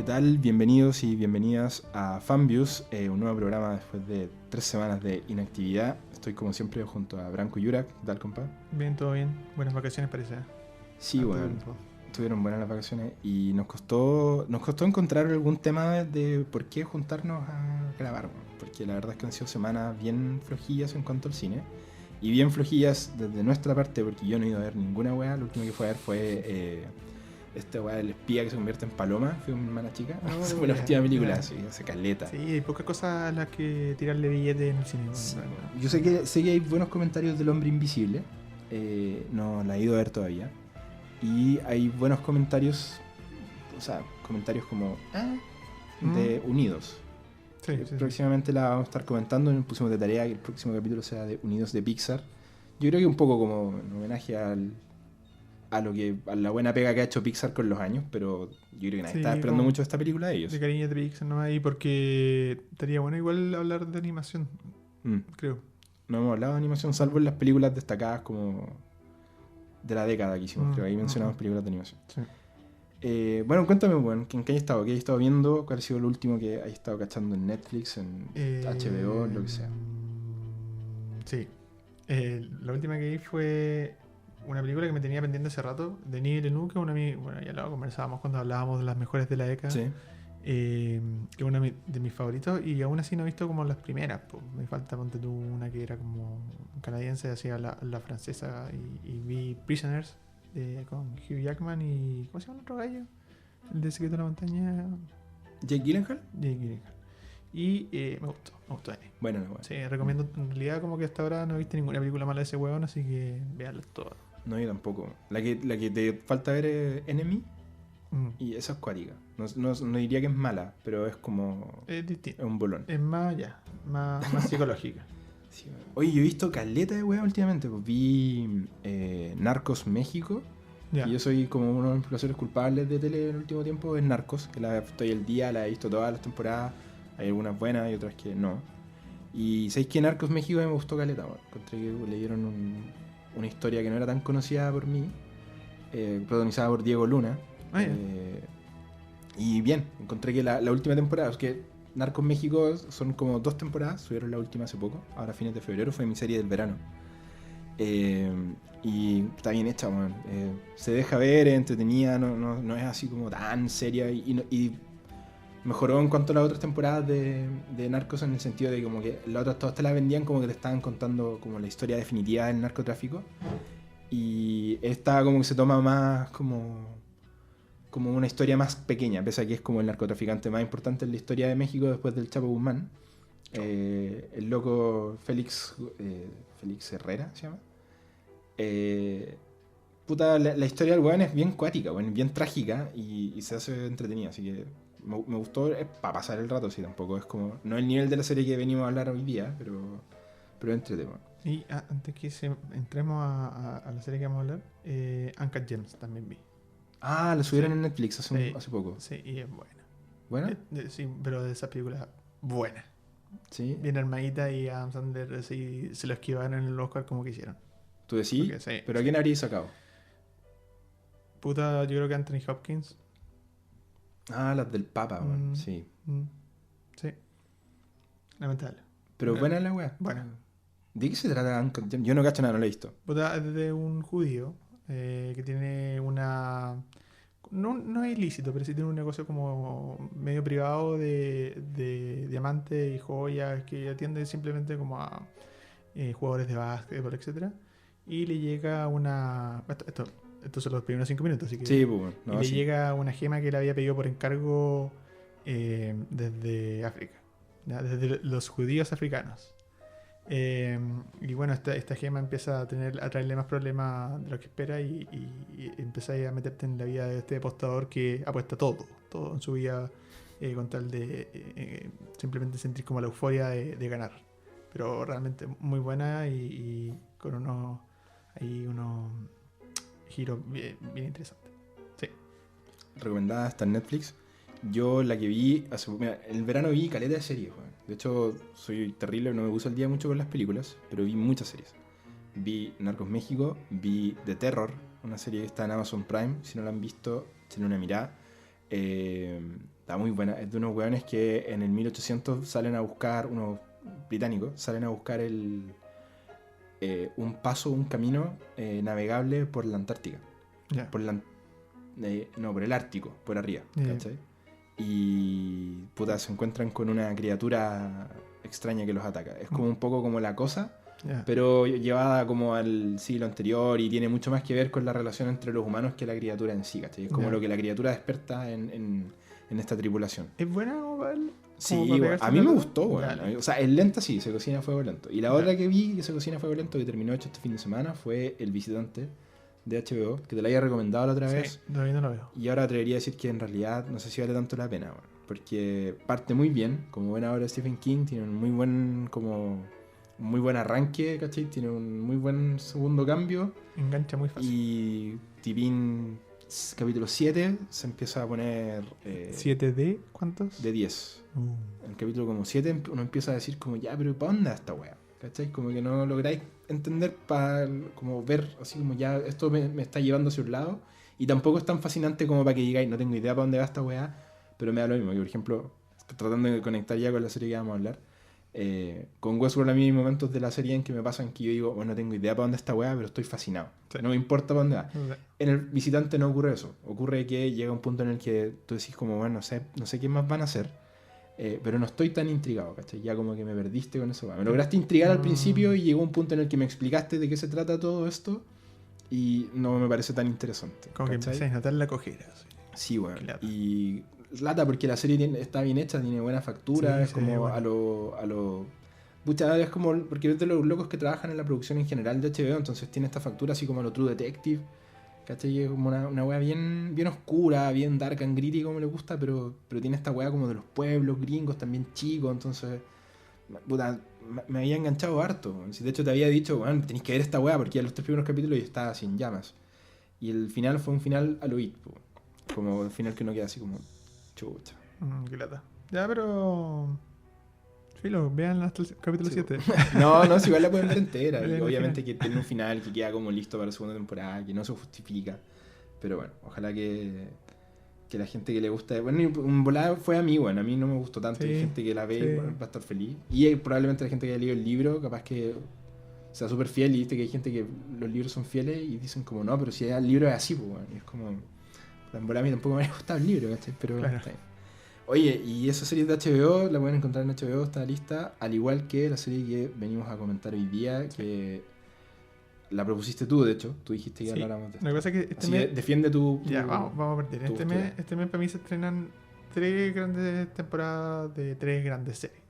¿Qué tal? Bienvenidos y bienvenidas a Fanviews, un nuevo programa después de 3 semanas de inactividad. Estoy como siempre junto a Branco y Yurak. ¿Qué tal, compa? Bien, todo bien. Buenas vacaciones parece. Sí, Harto bueno, tiempo. estuvieron buenas las vacaciones y nos costó encontrar algún tema de por qué juntarnos a grabar, bueno, porque la verdad es que han sido semanas bien flojillas en cuanto al cine y bien flojillas desde nuestra parte porque yo no he ido a ver ninguna wea. Lo último que fue a ver fue esta weá del espía que se convierte en paloma. Fui con mi hermana chica. Oh, Esa fue la ya, última película, ya. así, hace caleta. Sí, hay pocas cosas a las que tirarle billetes en el cine. Sí, Bueno, yo sé que hay buenos comentarios del Hombre Invisible. No la he ido a ver todavía. Y hay buenos comentarios, o sea, comentarios como de Unidos. Sí, sí, sí. Próximamente la vamos a estar comentando. Nos pusimos de tarea que el próximo capítulo sea de Unidos de Pixar. Yo creo que un poco como en homenaje a la buena pega que ha hecho Pixar con los años, pero yo creo que nadie Sí, estaba esperando como mucho de esta película de ellos. de cariño de Pixar, ¿no? Ahí porque estaría bueno igual hablar de animación, Mm. creo. No hemos hablado de animación, salvo en las películas destacadas como de la década que hicimos. Creo que ahí mencionamos películas de animación. Sí. Bueno, cuéntame, bueno, ¿en qué hay estado? ¿Qué hay estado viendo? ¿Cuál ha sido lo último que hay estado cachando en Netflix, en HBO, lo que sea? Sí. La última que vi fue una película que me tenía pendiente hace rato, de Denis Villeneuve, que es una bueno, ya lo conversábamos cuando hablábamos de las mejores de la década. Sí. Que es uno de mis favoritos y aún así no he visto como las primeras. Po. Me falta, ponte tú, una que era como canadiense, hacía la francesa y vi Prisoners con Hugh Jackman y ¿cómo se llama el otro gallo? El de Secreto de la Montaña, ¿Jake Gyllenhaal? Jake Gyllenhaal. Y me gustó Denis. Bueno, bueno. Sí, recomiendo. En realidad como que hasta ahora no he visto ninguna película mala de ese huevón, así que véanlo todo. No, yo tampoco. La que te falta ver es Enemy y esa es cuática. No diría que es mala, pero es como... Es Es distinto. un bolón. Es más, más psicológica. Sí, bueno. Oye, yo he visto caleta de weá últimamente. Pues vi Narcos México. Ya. Y yo soy como uno de los placeres culpables de tele en el último tiempo. Es Narcos, que estoy al día, la he visto todas las temporadas. Hay algunas buenas y otras que no. Y sabéis que Narcos México me gustó caleta. Bueno. Encontré que le dieron una historia que no era tan conocida por mí. Protagonizada por Diego Luna. Ah, ya. Y bien, encontré que la última temporada, es que Narcos México son como 2 temporadas, subieron la última hace poco, ahora a fines de febrero, fue mi serie del verano. Y está bien hecha, man. Se deja ver, es entretenida, no es así como tan seria y mejoró en cuanto a las otras temporadas de Narcos en el sentido de como que las otras todas te la vendían como que te estaban contando como la historia definitiva del narcotráfico y esta como que se toma más como una historia más pequeña, pese a que es como el narcotraficante más importante en la historia de México después del Chapo Guzmán. El loco Félix Herrera se llama. Puta, la historia del weón es bien cuática, bien trágica y se hace entretenida, así que me gustó para pasar el rato, sí, tampoco es como, no el nivel de la serie que venimos a hablar hoy día, pero entretenido. Y antes que entremos a la serie que vamos a hablar, Uncut Gems también vi. Ah, la subieron Sí. en Netflix hace poco. Sí, y es buena. ¿Buena? Sí, pero de esa película, buena. Sí. Bien armadita y Adam Sandler sí, se lo esquivaron en el Oscar como quisieron. ¿Tú decís? Porque, sí, ¿Pero a quién habrías sacado? Puta, yo creo que Anthony Hopkins. Ah, las del Papa, weón. Sí. Sí. Lamentable. Pero buena la weá. Buena. ¿De qué se trata Uncut Gems? Yo no cacho nada, no la he visto. Puta, es de un judío que tiene una... No es ilícito, pero sí tiene un negocio como medio privado de diamantes y joyas que atiende simplemente como a jugadores de básquetbol, etcétera. Y le llega una... Esto son los primeros 5 minutos, así que... Sí, pues bueno. No, y le sí. llega una gema que le había pedido por encargo desde África, ¿ya? Desde los judíos africanos. Y bueno, esta gema empieza a traerle más problemas de lo que espera y empieza a meterte en la vida de este apostador que apuesta todo en su vida con tal de simplemente sentir como la euforia de ganar. Pero realmente muy buena y con unos giros bien interesantes. Sí. Recomendada, está en Netflix. Yo la que vi, mira, en el verano vi caleta de series, weón. De hecho, soy terrible, no me puse al día mucho con las películas, pero vi muchas series. Vi Narcos México, vi The Terror, una serie que está en Amazon Prime. Si no la han visto, échenle una mirada. Está muy buena. Es de unos weones que en el 1800 salen a buscar, unos británicos, salen a buscar un paso, un camino navegable por la Antártica. Ya. Por no, por el Ártico, por arriba, Ya. ¿cachai? Y puta, se encuentran con una criatura extraña que los ataca. Es como un poco como La Cosa, Ya. pero llevada como al siglo anterior y tiene mucho más que ver con la relación entre los humanos que la criatura en sí, ¿cachai? Es como Ya. lo que la criatura desperta en esta tripulación. ¿Es buena como para él? Sí, Como para bueno, pegarse a mí me un rato. gustó, bueno. Dale. O sea, es lenta, sí, se cocina a fuego lento. Y la Ya. otra que vi que se cocina a fuego lento, que terminó hecho este fin de semana, fue El Visitante de HBO, que te la había recomendado la otra vez. Sí, todavía no lo veo. Y ahora atrevería a decir que en realidad no sé si vale tanto la pena, bueno, porque parte muy bien, como buena obra de Stephen King, tiene un muy buen arranque, ¿cachai? Tiene un muy buen segundo cambio. Engancha muy fácil. Y Tipín capítulo 7 se empieza a poner 7D, ¿cuántos? de 10. En el capítulo como 7 uno empieza a decir como, ya, pero ¿para dónde va esta wea? ¿Cachai? Como que no lográis entender para como ver, así como ya, esto me está llevando hacia un lado. Y tampoco es tan fascinante como para que digáis, no tengo idea para dónde va esta wea, pero me da lo mismo. Que por ejemplo, tratando de conectar ya con la serie que vamos a hablar, con Westworld a mí hay momentos de la serie en que me pasan que yo digo, bueno, no tengo idea para dónde está wea, pero estoy fascinado. Sí. No me importa para dónde va. Sí. En el Visitante no ocurre eso. Ocurre que llega un punto en el que tú decís como, bueno, no sé qué más van a hacer, pero no estoy tan intrigado, ¿cachai? Ya como que me perdiste con eso. Me lograste intrigar al principio y llegó un punto en el que me explicaste de qué se trata todo esto y no me parece tan interesante. Como que ¿cachai? empecé a notar la cojera. Sí. Sí, bueno. Qué lata. Y lata porque la serie está bien hecha, tiene buena factura, Sí, es se como ve bueno. a lo... Pucha, es como... Porque es de los locos que trabajan en la producción en general de HBO, entonces tiene esta factura así como a lo True Detective, ¿cachai? Es como una wea bien oscura, bien dark and gritty como le gusta, pero tiene esta wea como de los pueblos gringos, también chicos, entonces... Puta, me había enganchado harto. Si de hecho te había dicho, bueno, tenéis que ver esta wea porque ya los 3 primeros capítulos y estaba sin llamas. Y el final fue un final a lo It, po. Como el final que uno queda así como chucha. Qué lata. Ya, pero... Filo, vean hasta el capítulo Sí, 7. No, si igual la pueden ver entera. Vean Y el obviamente final. que tiene un final que queda como listo para la segunda temporada, que no se justifica. Pero bueno, ojalá que la gente que le gusta... Bueno, un volado fue a mí, bueno, a mí no me gustó tanto. Sí, Hay gente que la ve y sí. bueno, va a estar feliz. Y probablemente la gente que haya leído el libro, capaz que sea súper fiel. Y viste que hay gente que los libros son fieles y dicen como, no, pero si el libro es así, pues bueno. Y es como... En volada a mí tampoco me había gustado el libro, ¿cachai? Pero Claro. está bien. Oye, y esa serie de HBO la pueden encontrar en HBO, está lista, al igual que la serie que venimos a comentar hoy día, que la propusiste tú, de hecho, tú dijiste que Sí. habláramos de Lo que esto. pasa es que este Así mes... que defiende tu Ya, vamos a partir. tu postura. Este mes para mí se estrenan 3 grandes temporadas de 3 grandes series.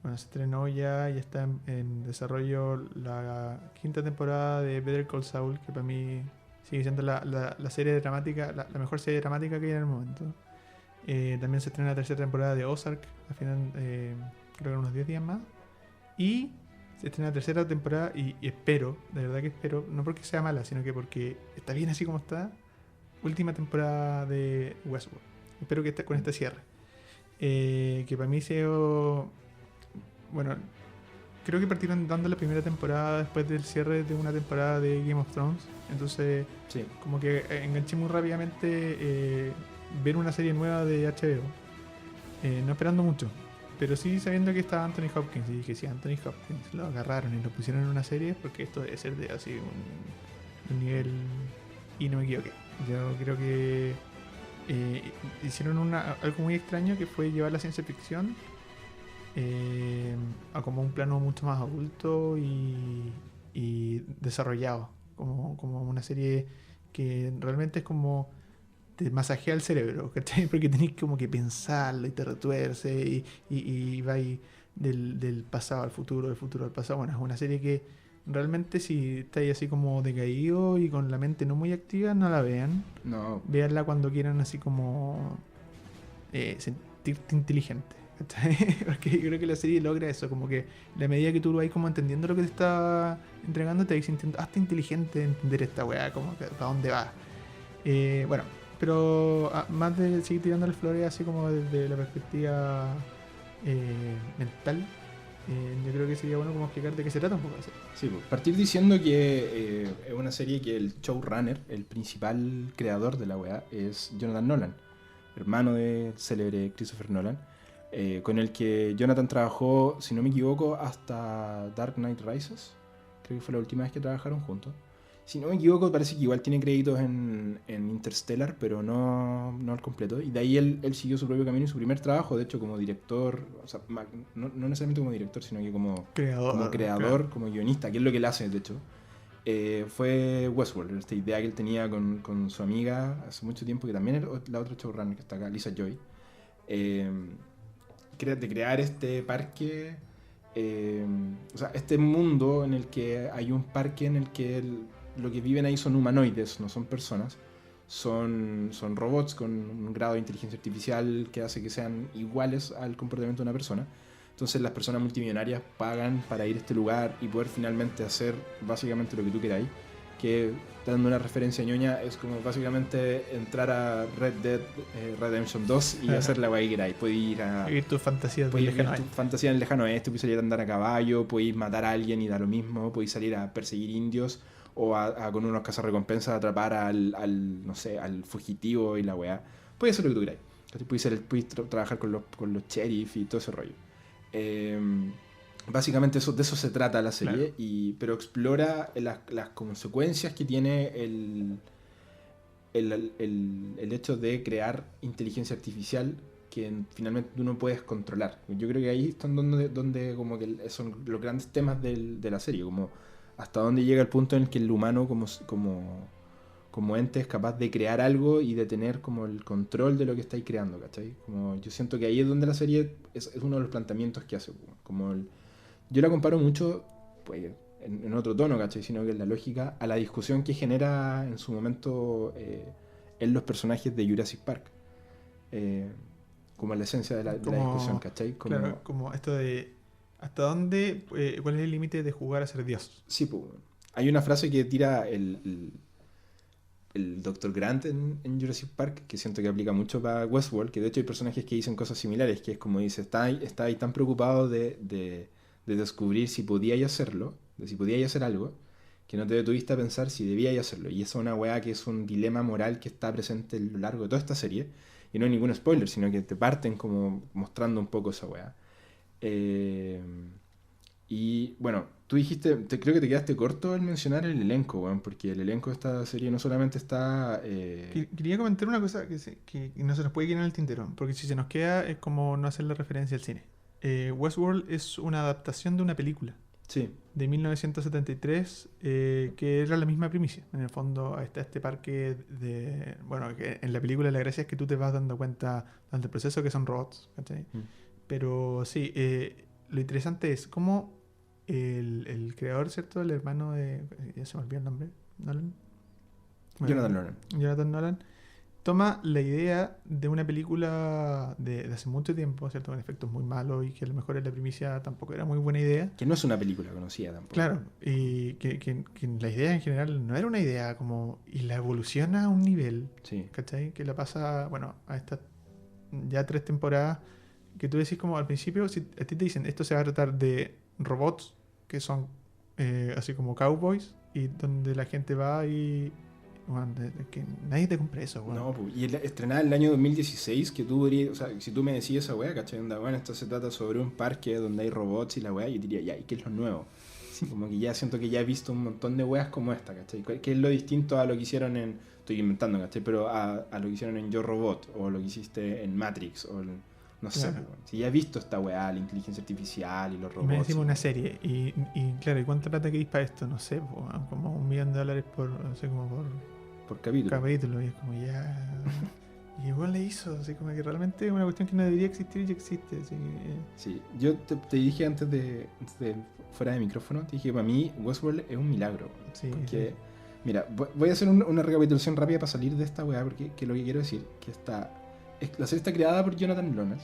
Bueno, se estrenó ya está en desarrollo la 5ª temporada de Better Call Saul, que para mí sigue siendo la serie dramática, la mejor serie dramática que hay en el momento. También se estrena la 3ª temporada de Ozark, al final, creo que en unos 10 días más. Y se estrena la 3ª temporada y espero, de verdad que espero, no porque sea mala, sino que porque está bien así como está, última temporada de Westworld. Espero que esté con este cierre. Que para mí sea... Bueno, creo que partieron dando la primera temporada después del cierre de una temporada de Game of Thrones. Entonces, Sí, como que enganché muy rápidamente ver una serie nueva de HBO. No esperando mucho, pero sí sabiendo que estaba Anthony Hopkins. Y dije, si Anthony Hopkins lo agarraron y lo pusieron en una serie, porque esto debe ser de así un nivel... Y no me equivoqué. Yo creo que hicieron algo muy extraño, que fue llevar la ciencia ficción a como un plano mucho más adulto y desarrollado, como una serie que realmente es como te masajea el cerebro, ¿cachai? Porque tenés como que pensarlo y te retuerce y va ahí del pasado al futuro, del futuro al pasado. Bueno, es una serie que realmente si estáis así como decaído y con la mente no muy activa, no la vean. no, Véanla cuando quieran así como sentirte inteligente, ¿cachai? Porque yo creo que la serie logra eso, como que la medida que tú lo vas como entendiendo lo que te está entregando, te vas sintiendo hasta inteligente de entender esta weá, como que para dónde va. Bueno, pero más de seguir tirándole flores así como desde la perspectiva mental, yo creo que sería bueno como explicar de qué se trata un poco así. sí, pues, partir diciendo que es una serie que el showrunner, el principal creador de la weá, es Jonathan Nolan. hermano del célebre Christopher Nolan, con el que Jonathan trabajó, si no me equivoco, hasta Dark Knight Rises. Creo que fue la última vez que trabajaron juntos. Si no me equivoco, parece que igual tiene créditos en Interstellar, pero no al completo. Y de ahí él siguió su propio camino y su primer trabajo, de hecho, como director, o sea, no necesariamente como director, sino que como creador, como guionista, que es lo que él hace, de hecho, fue Westworld, esta idea que él tenía con su amiga hace mucho tiempo, que también es la otra showrunner que está acá, Lisa Joy, de crear este parque, o sea, este mundo en el que hay un parque en el que lo que viven ahí son humanoides, no son personas, son robots con un grado de inteligencia artificial que hace que sean iguales al comportamiento de una persona. Entonces las personas multimillonarias pagan para ir a este lugar y poder finalmente hacer básicamente lo que tú queráis, que, dando una referencia ñoña, es como básicamente entrar a Red Dead Redemption 2 y hacer la guay que queráis. Podéis ir a vivir tus fantasías en el lejano oeste, podéis salir a andar a caballo, podéis matar a alguien y da lo mismo, podéis salir a perseguir indios o con unos cazarrecompensas a atrapar no sé, al fugitivo y la weá. Podéis hacer lo que tú queráis. Podéis trabajar con los sheriff y todo ese rollo. Básicamente de eso se trata la serie, claro. Pero explora las consecuencias que tiene el hecho de crear inteligencia artificial que finalmente tú no puedes controlar. Yo creo que ahí están donde como que son los grandes temas de la serie, como hasta dónde llega el punto en el que el humano como ente es capaz de crear algo y de tener como el control de lo que estáis creando, ¿cachai? Como yo siento que ahí es donde la serie es uno de los planteamientos que hace. Yo la comparo mucho, pues, en otro tono, ¿cachai? Sino que en la lógica a la discusión que genera en su momento en los personajes de Jurassic Park. Como la esencia de la discusión, ¿cachai? Claro, como esto de ¿hasta dónde, cuál es el límite de jugar a ser Dios? Sí, pues. Hay una frase que tira el Dr. Grant en Jurassic Park, que siento que aplica mucho para Westworld, que de hecho hay personajes que dicen cosas similares, que es como dice, está ahí tan preocupado de descubrir si podíais hacerlo, de si podíais hacer algo, que no te detuviste a pensar si debíais hacerlo. Y esa es una weá que es un dilema moral que está presente a lo largo de toda esta serie, y no hay ningún spoiler, sino que te parten como mostrando un poco esa weá. Y bueno, tú dijiste, creo que te quedaste corto al mencionar el elenco, weón, porque el elenco de esta serie no solamente está... Quería comentar una cosa que no se nos puede quedar en el tintero, porque si se nos queda es como no hacer la referencia al cine. Westworld es una adaptación de una película. Sí. De 1973, que era la misma primicia. En el fondo está este parque de... Bueno, que en la película la gracia es que tú te vas dando cuenta durante el proceso que son robots, ¿cachai? Pero sí, lo interesante es cómo el creador, ¿cierto? El hermano de... Ya se me olvidó el nombre. ¿Nolan? Bueno, Jonathan Nolan. Toma la idea de una película de hace mucho tiempo, ¿cierto? Con efectos muy malos y que a lo mejor en la primicia tampoco era muy buena idea. Que no es una película conocida tampoco. Claro, y que la idea en general no era una idea como... Y la evoluciona a un nivel, sí. ¿Cachai? Que la pasa, bueno, a estas ya 3 temporadas, que tú decís como al principio, si a ti te dicen, esto se va a tratar de robots que son así como cowboys y donde la gente va y... Bueno, que nadie te compre eso, bueno. No, pues, y estrenada en el año 2016, que tú podrías, o sea, si tú me decías esa weá, ¿cachai? Bueno, esto se trata sobre un parque donde hay robots y la weá, yo diría, ya, ¿y qué es lo nuevo? Sí, como que ya siento que ya he visto un montón de weas como esta, ¿cachai? ¿Qué es lo distinto a lo que hicieron estoy inventando, ¿cachai? Pero a lo que hicieron en Yo Robot, o lo que hiciste en Matrix, o no sé, claro. Si ya he visto esta weá, la inteligencia artificial y los robots. Y me decimos una serie, y claro, ¿y cuánta plata queréis para esto? No sé, como $1 millón por, no sé, como por capítulo. Y es como ya... Y igual le hizo, así como que realmente es una cuestión que no debería existir y existe. Así que... Sí, yo te dije antes de fuera de micrófono, te dije que para mí Westworld es un milagro. Sí, porque, sí. Mira, voy a hacer una recapitulación rápida para salir de esta weá, porque lo que quiero decir, que la serie está creada por Jonathan Nolan.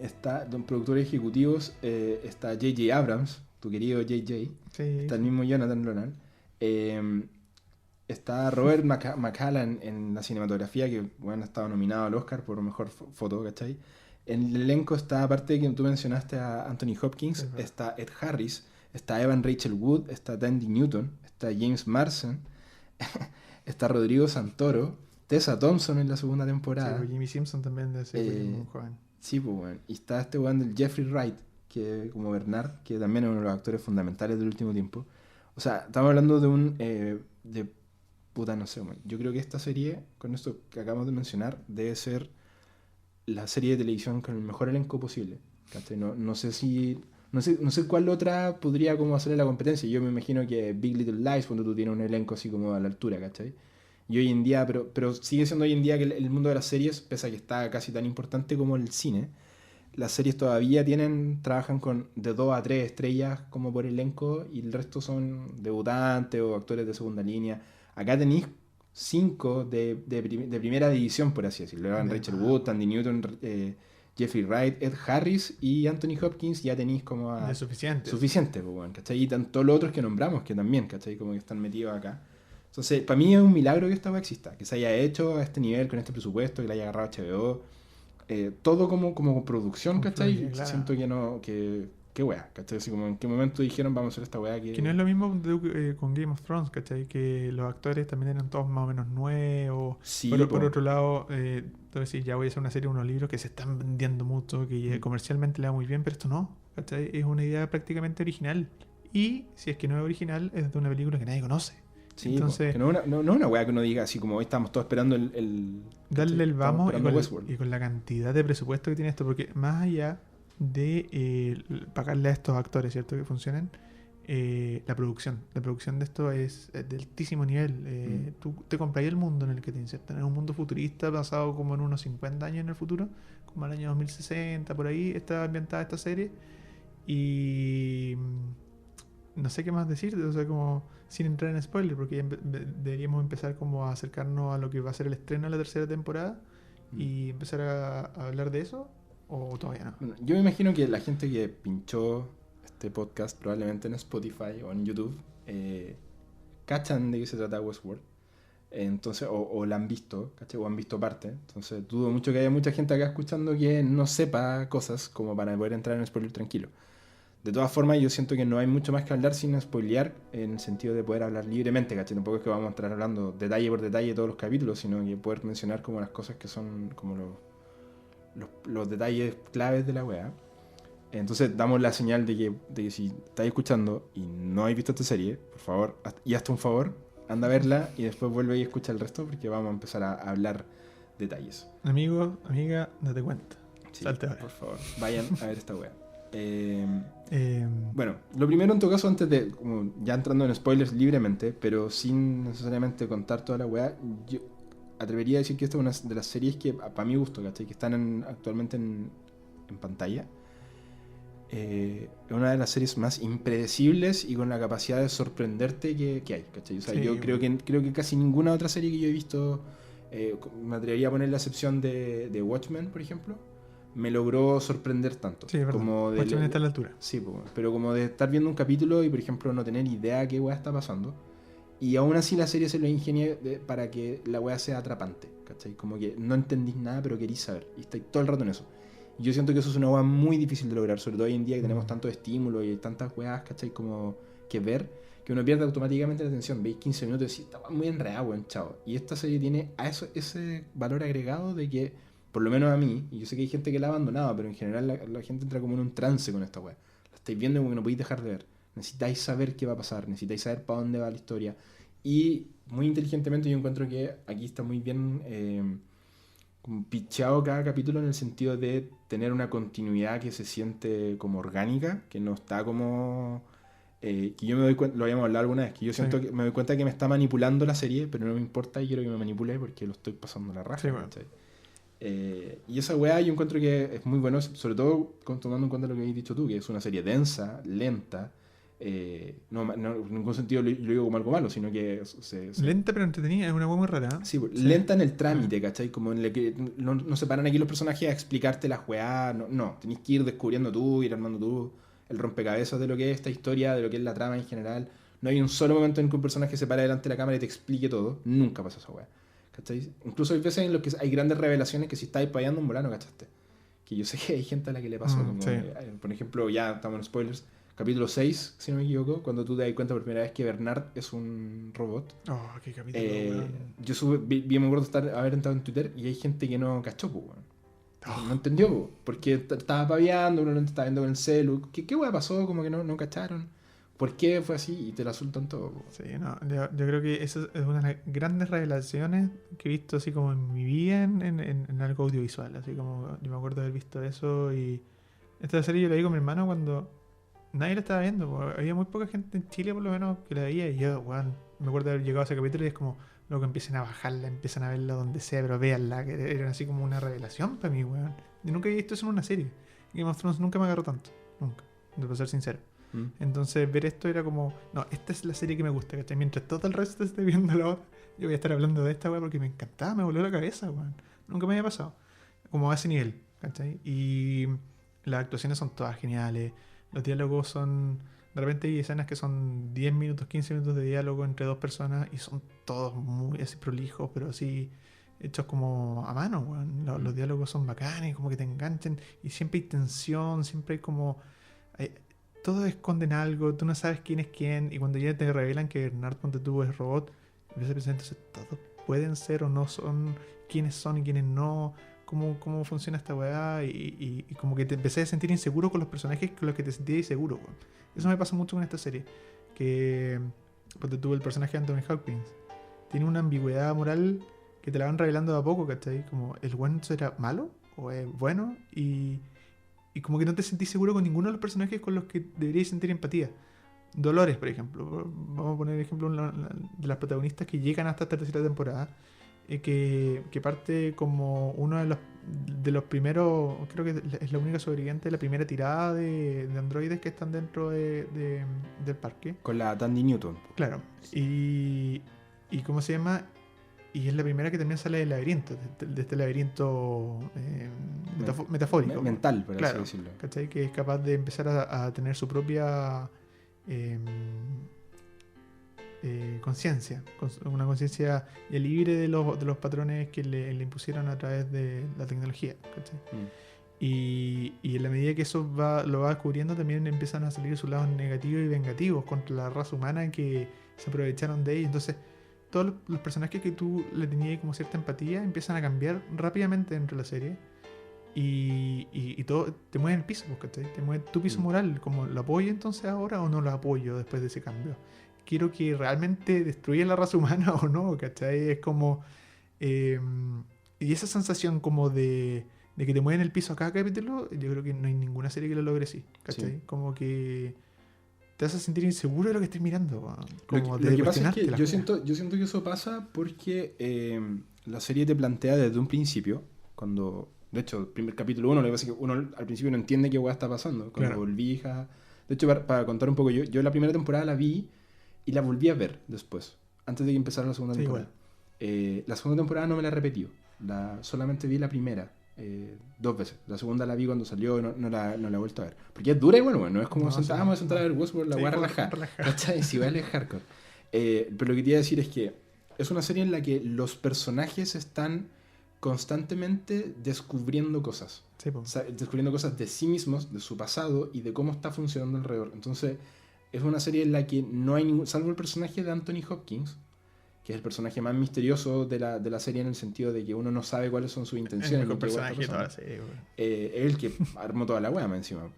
Está de productores ejecutivos, está J.J. Abrams, tu querido J.J. Sí, está el mismo Jonathan Nolan. Está Robert McCallum en la cinematografía, que bueno, ha estado nominado al Oscar por mejor foto, ¿cachai? En el elenco está, aparte que tú mencionaste a Anthony Hopkins, está Ed Harris, está Evan Rachel Wood, está Tandy Newton, está James Marsden, está Rodrigo Santoro, Tessa Thompson en la segunda Sí, temporada. pues Jimmy Simpson también de ese muy joven. Sí, pues bueno. Y está este weón del Jeffrey Wright, que como Bernard, que también es uno de los actores fundamentales del último tiempo. O sea, estamos hablando de un... de puta, no sé, weón. Yo creo que esta serie, con esto que acabamos de mencionar, debe ser la serie de televisión con el mejor elenco posible. ¿Cachai? No sé si... No sé cuál otra podría como hacerle la competencia. Yo me imagino que Big Little Lies, cuando tú tienes un elenco así como a la altura, ¿cachai? Y hoy en día, pero sigue siendo hoy en día que el mundo de las series, pese a que está casi tan importante como el cine, las series todavía trabajan con de 2 a 3 estrellas como por elenco y el resto son debutantes o actores de segunda línea. Acá tenéis 5 de primera división, por así decirlo. Eran Rachel Wood, Tandy Newton, Jeffrey Wright, Ed Harris y Anthony Hopkins. Ya tenéis como De suficiente. suficiente, pues, bueno, ¿cachai? Y todos los otros que nombramos que también, ¿cachai? Como que están metidos acá. Entonces, para mí es un milagro que esta weá exista, que se haya hecho a este nivel, con este presupuesto, que la haya agarrado HBO. Todo como producción, ¿cachai? Confluye, claro. Siento que no, que weá, ¿cachai? Así como en qué momento dijeron vamos a hacer esta weá que... Que no es lo mismo con Game of Thrones, ¿cachai? Que los actores también eran todos más o menos nuevos. Sí, Por otro lado, tú decís, ya voy a hacer una serie, unos libros que se están vendiendo mucho, que comercialmente le va muy bien, pero esto no, ¿cachai? Es una idea prácticamente original. Y si es que no es original, es de una película que nadie conoce. Sí, Entonces, que no es una weá que uno diga así como hoy estamos todos esperando darle el estamos vamos esperando Westworld. y con la cantidad de presupuesto que tiene esto, porque más allá de pagarle a estos actores, ¿cierto? Que funcionen, la producción de esto es de altísimo nivel. Tú te compras el mundo en el que te insertan, es un mundo futurista basado como en unos 50 años en el futuro, como el año 2060, por ahí está ambientada esta serie. Y no sé qué más decir, o sea, como sin entrar en spoiler, porque ya deberíamos empezar como a acercarnos a lo que va a ser el estreno de la tercera temporada y empezar a hablar de eso, o todavía no. Bueno, yo me imagino que la gente que pinchó este podcast probablemente en Spotify o en YouTube cachan de qué se trata Westworld. Entonces, o la han visto, ¿cachai? O han visto parte. Entonces, dudo mucho que haya mucha gente acá escuchando que no sepa cosas como para poder entrar en spoiler tranquilo. De todas formas, yo siento que no hay mucho más que hablar sin spoilear, en el sentido de poder hablar libremente, ¿cachai? Tampoco es que vamos a estar hablando detalle por detalle de todos los capítulos, sino que poder mencionar como las cosas que son como los detalles claves de la wea. Entonces damos la señal de que si estáis escuchando y no habéis visto esta serie, por favor, y hazte un favor, anda a verla y después vuelve y escucha el resto porque vamos a empezar a hablar detalles. Amigo, amiga, date cuenta. Sí, Salte ahora. por favor, vayan a ver esta wea. Eh, Bueno, lo primero en todo caso, antes de, como ya entrando en spoilers libremente, pero sin necesariamente contar toda la weá, yo atrevería a decir que esta es una de las series que, para mi gusto, ¿cachai? Que están actualmente en pantalla. Es una de las series más impredecibles y con la capacidad de sorprenderte que hay, ¿cachai? O sea, Sí, yo creo que casi ninguna otra serie que yo he visto, me atrevería a poner la excepción de Watchmen, por ejemplo, me logró sorprender tanto. sí, es verdad. Como Watchmen está a la altura. Sí, pero como de estar viendo un capítulo y, por ejemplo, no tener idea qué weá está pasando. Y aún así la serie se lo ingenia para que la weá sea atrapante, ¿cachai? Como que no entendís nada, pero querís saber. Y estáis todo el rato en eso. Y yo siento que eso es una weá muy difícil de lograr, sobre todo hoy en día que tenemos tanto estímulo y tantas weas, ¿cachai? Como que ver, que uno pierde automáticamente la atención. Veis 15 minutos y decís, está muy enredado, weón, chao. Y esta serie tiene a eso, ese valor agregado de que, por lo menos a mí, y yo sé que hay gente que la ha abandonado, pero en general la gente entra como en un trance con esta weá. La estáis viendo como que no podéis dejar de ver. Necesitáis saber qué va a pasar, necesitáis saber para dónde va la historia. Y muy inteligentemente yo encuentro que aquí está muy bien como picheado cada capítulo en el sentido de tener una continuidad que se siente como orgánica, que no está como... que yo me doy cuenta, lo habíamos hablado alguna vez, que yo siento que me doy cuenta que me está manipulando la serie, pero no me importa y quiero que me manipule porque lo estoy pasando la raja. Sí, bueno. Y esa weá yo encuentro que es muy bueno, sobre todo tomando en cuenta lo que has dicho tú, que es una serie densa, lenta. No, en ningún sentido lo digo como algo malo, sino que Lenta pero entretenida, es una hueá muy rara. sí, lenta en el trámite, ¿cachai? Como en el que no se paran aquí los personajes a explicarte las weá, no, tenés que ir descubriendo tú, ir armando tú el rompecabezas de lo que es esta historia, de lo que es la trama en general. No hay un solo momento en que un personaje se para delante de la cámara y te explique todo, nunca pasa esa weá, ¿cachai? Incluso hay veces en los que hay grandes revelaciones que si estáis payando en volano, ¿cachaste? Que yo sé que hay gente a la que le pasó, como, sí. por ejemplo, ya estamos en spoilers, capítulo 6, si no me equivoco, cuando tú te das cuenta por primera vez que Bernard es un robot. Oh, qué capítulo, weón. Yo me acuerdo haber entrado en Twitter y hay gente que no cachó, pues, weón. Oh. No entendió, po, porque estaba paviando, uno no estaba viendo con el celu. ¿Qué weá pasó? Como que no cacharon. ¿Por qué fue así? Y te la sueltan todo, po. Sí, no, yo creo que eso es una de las grandes revelaciones que he visto así como en mi vida en algo audiovisual. Así como yo me acuerdo de haber visto eso y esta serie yo la vi con mi hermano cuando nadie la estaba viendo. Po. Había muy poca gente en Chile por lo menos que la veía y yo, weón, me acuerdo de haber llegado a ese capítulo y es como, luego empiecen a bajarla, empiezan a verla donde sea, pero véanla, que era así como una revelación para mí, weón. Yo nunca había visto eso en una serie. Game of Thrones nunca me agarró tanto, nunca, de ser sincero. Entonces ver esto era como, no, esta es la serie que me gusta, ¿cachai? Mientras todo el resto esté viendo la otra, yo voy a estar hablando de esta weá porque me encantaba, me voló la cabeza, weón. Nunca me había pasado. Como a ese nivel, ¿cachai? Y las actuaciones son todas geniales, los diálogos son... De repente hay escenas que son 10 minutos, 15 minutos de diálogo entre dos personas y son todos muy así prolijos, pero así hechos como a mano, weón. Los diálogos son bacanes, como que te enganchan y siempre hay tensión, siempre hay como... todos esconden algo, tú no sabes quién es quién y cuando ya te revelan que Bernard ponte tú es robot, empiezas a pensar entonces todos pueden ser o no son, quiénes son y quiénes no, cómo funciona esta weá y como que te empecé a sentir inseguro con los personajes con los que te sentías inseguro, weón. Eso me pasa mucho con esta serie, que ponte tú el personaje de Anthony Hopkins tiene una ambigüedad moral que te la van revelando de a poco, ¿cachai? Como el bueno será malo o es bueno y como que no te sentís seguro con ninguno de los personajes con los que deberías sentir empatía. Dolores, por ejemplo. Vamos a poner el ejemplo de las protagonistas que llegan hasta esta tercera temporada. Que parte como uno de los primeros, creo que es la única sobreviviente de la primera tirada de androides que están dentro del parque. Con la Tandy Newton. Claro. Y ¿cómo se llama? Y es la primera que también sale del laberinto, de este laberinto metafórico. Mental, por claro, así decirlo. ¿cachai? Que es capaz de empezar a tener su propia conciencia, una conciencia libre de los patrones que le impusieron a través de la tecnología, ¿cachai? Y en la medida que eso lo va descubriendo, también empiezan a salir sus lados negativos y vengativos contra la raza humana que se aprovecharon de ella. Entonces, todos los personajes que tú le tenías como cierta empatía empiezan a cambiar rápidamente dentro de la serie y todo te mueve el piso, ¿cachai? Te mueve tu piso moral, como ¿lo apoyo entonces ahora o no lo apoyo después de ese cambio? ¿Quiero que realmente destruya la raza humana o no? ¿Cachai? Es como... y esa sensación como de que te mueven el piso a cada capítulo, yo creo que no hay ninguna serie que lo logre así, ¿cachai? Sí. Como que te vas a sentir inseguro de lo que estés mirando. Como lo que pasa es que yo siento que eso pasa porque la serie te plantea desde un principio, cuando, de hecho, el primer capítulo 1, lo que pasa es que uno al principio no entiende qué hueá está pasando. Cuando volví, hija... De hecho, para contar un poco, yo la primera temporada la vi y la volví a ver después, antes de que empezara la segunda temporada. La segunda temporada no me la repetí, solamente vi la primera. 2 veces. La segunda la vi cuando salió y no la he vuelto a ver. Porque es dura y bueno, no es como vamos a sentar a ver Westworld, la voy a relajar. ¿Cachai? Si vale hardcore. Pero lo que quería decir es que es una serie en la que los personajes están constantemente descubriendo cosas. Sí, o sea, descubriendo cosas de sí mismos, de su pasado y de cómo está funcionando alrededor. Entonces, es una serie en la que no hay ningún... Salvo el personaje de Anthony Hopkins, que es el personaje más misterioso de la serie en el sentido de que uno no sabe cuáles son sus intenciones. El personaje toda la serie, es el que armó toda la wea encima.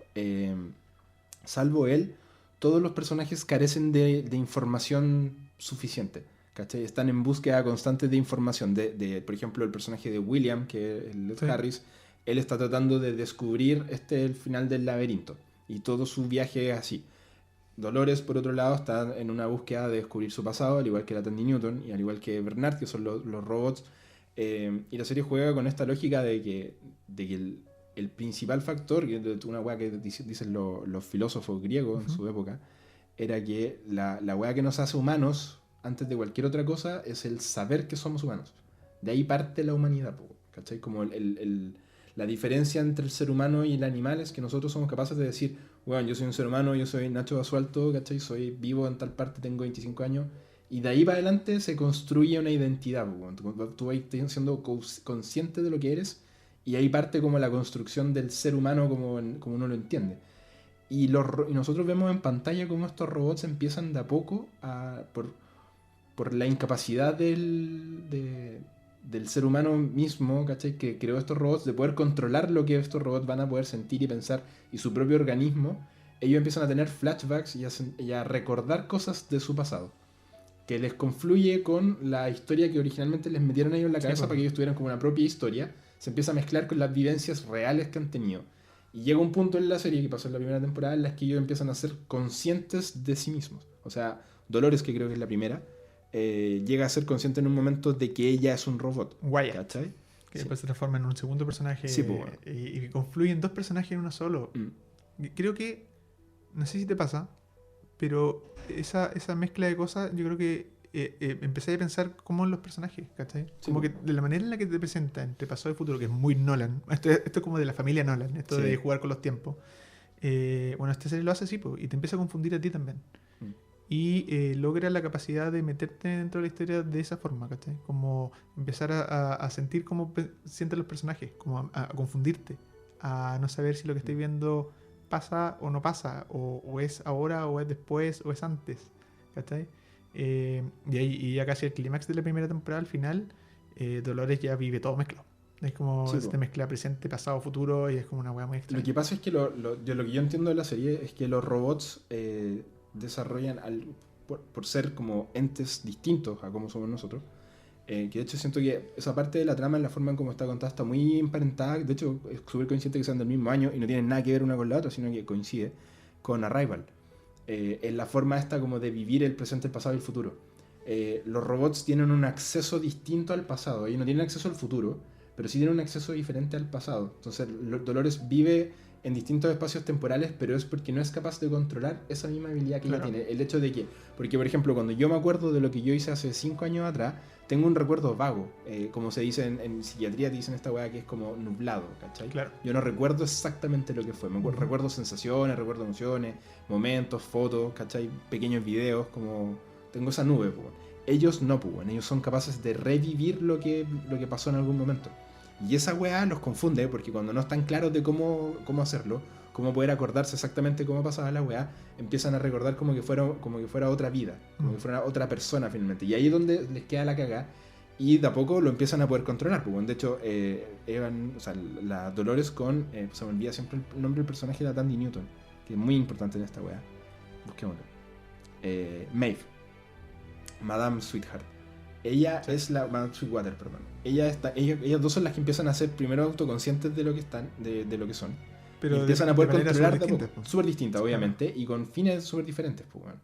Salvo él, todos los personajes carecen de información suficiente, ¿cachai? Están en búsqueda constante de información. Por ejemplo, el personaje de William, que es el Ed Harris, él está tratando de descubrir el final del laberinto. Y todo su viaje es así. Dolores, por otro lado, está en una búsqueda de descubrir su pasado, al igual que la Tandy Newton y al igual que Bernard, que son los robots. Y la serie juega con esta lógica de que el principal factor, que es una weá que dicen los filósofos griegos en su época, era que la weá que nos hace humanos, antes de cualquier otra cosa, es el saber que somos humanos. De ahí parte la humanidad, ¿cachai? Como la diferencia entre el ser humano y el animal es que nosotros somos capaces de decir, bueno, yo soy un ser humano, yo soy Nacho Basualto, ¿cachai? Soy vivo en tal parte, tengo 25 años, y de ahí para adelante se construye una identidad, tú vas siendo consciente de lo que eres, y ahí parte como la construcción del ser humano como uno lo entiende. y nosotros vemos en pantalla cómo estos robots empiezan de a poco por la incapacidad del ser humano mismo, ¿cachai? Que creó estos robots, de poder controlar lo que estos robots van a poder sentir y pensar, y su propio organismo, ellos empiezan a tener flashbacks y a recordar cosas de su pasado, que les confluye con la historia que originalmente les metieron a ellos en la cabeza, para que ellos tuvieran como una propia historia. Se empieza a mezclar con las vivencias reales que han tenido. Y llega un punto en la serie, que pasó en la primera temporada, en las que ellos empiezan a ser conscientes de sí mismos. O sea, Dolores, que creo que es la primera, llega a ser consciente en un momento de que ella es un robot. Wyatt, ¿cachai? que después se transforma en un segundo personaje, Sí, pues, bueno. y confluyen dos personajes en uno solo. Creo que, no sé si te pasa, pero esa mezcla de cosas, yo creo que empecé a pensar como en los personajes, ¿cachai? Sí, como que de la manera en la que te presenta entre pasado y futuro, que es muy Nolan. Esto es como de la familia Nolan, esto Sí. de jugar con los tiempos. Bueno, esta serie lo hace así, po, y te empieza a confundir a ti también. Y logra la capacidad de meterte dentro de la historia de esa forma, ¿cachai? Como empezar a sentir cómo sienten los personajes, como a confundirte, a no saber si lo que estoy viendo pasa o no pasa, o es ahora, o es después, o es antes, ¿cachai? Y ya casi el clímax de la primera temporada, al final, Dolores ya vive todo mezclado. Es como Sí, se mezcla presente, pasado, futuro, y es como una weá muy extraña. Lo que pasa es que lo que yo entiendo de la serie es que los robots desarrollan, por ser como entes distintos a como somos nosotros, que de hecho siento que esa parte de la trama, en la forma en cómo está contada, está muy emparentada. De hecho, es súper coincidente que sean del mismo año y no tienen nada que ver una con la otra, sino que coincide con Arrival. En la forma esta como de vivir el presente, el pasado y el futuro. Los robots tienen un acceso distinto al pasado. Ellos no tienen acceso al futuro, pero sí tienen un acceso diferente al pasado. Entonces, Dolores vive en distintos espacios temporales, pero es porque no es capaz de controlar esa misma habilidad que ella tiene. El hecho de que, porque por ejemplo, cuando yo me acuerdo de lo que yo hice hace 5 años atrás, tengo un recuerdo vago. Como se dice en psiquiatría, te dicen esta weá que es como nublado, ¿cachai? Claro. Yo no recuerdo exactamente lo que fue. Recuerdo sensaciones, recuerdo emociones, momentos, fotos, ¿cachai? Pequeños videos, como tengo esa nube, pues. Ellos no, pues, ellos son capaces de revivir lo que pasó en algún momento. Y esa weá los confunde, porque cuando no están claros de cómo hacerlo, cómo poder acordarse exactamente cómo pasaba la weá, empiezan a recordar como que fuera otra vida, como que fuera otra persona finalmente. Y ahí es donde les queda la cagada, y de a poco lo empiezan a poder controlar. Pues, de hecho, Evan, o sea, la Dolores con, se me olvida siempre el nombre del personaje, de Tandy Newton, que es muy importante en esta weá. Busquémoslo. Maeve. Madame Sweetheart. Ella es la Madame Sweetwater, perdón. Ellas dos son las que empiezan a ser primero autoconscientes de lo que están, de lo que son. Pero empiezan a poder controlar súper distintas, obviamente, claro. Y con fines súper diferentes, pues, bueno.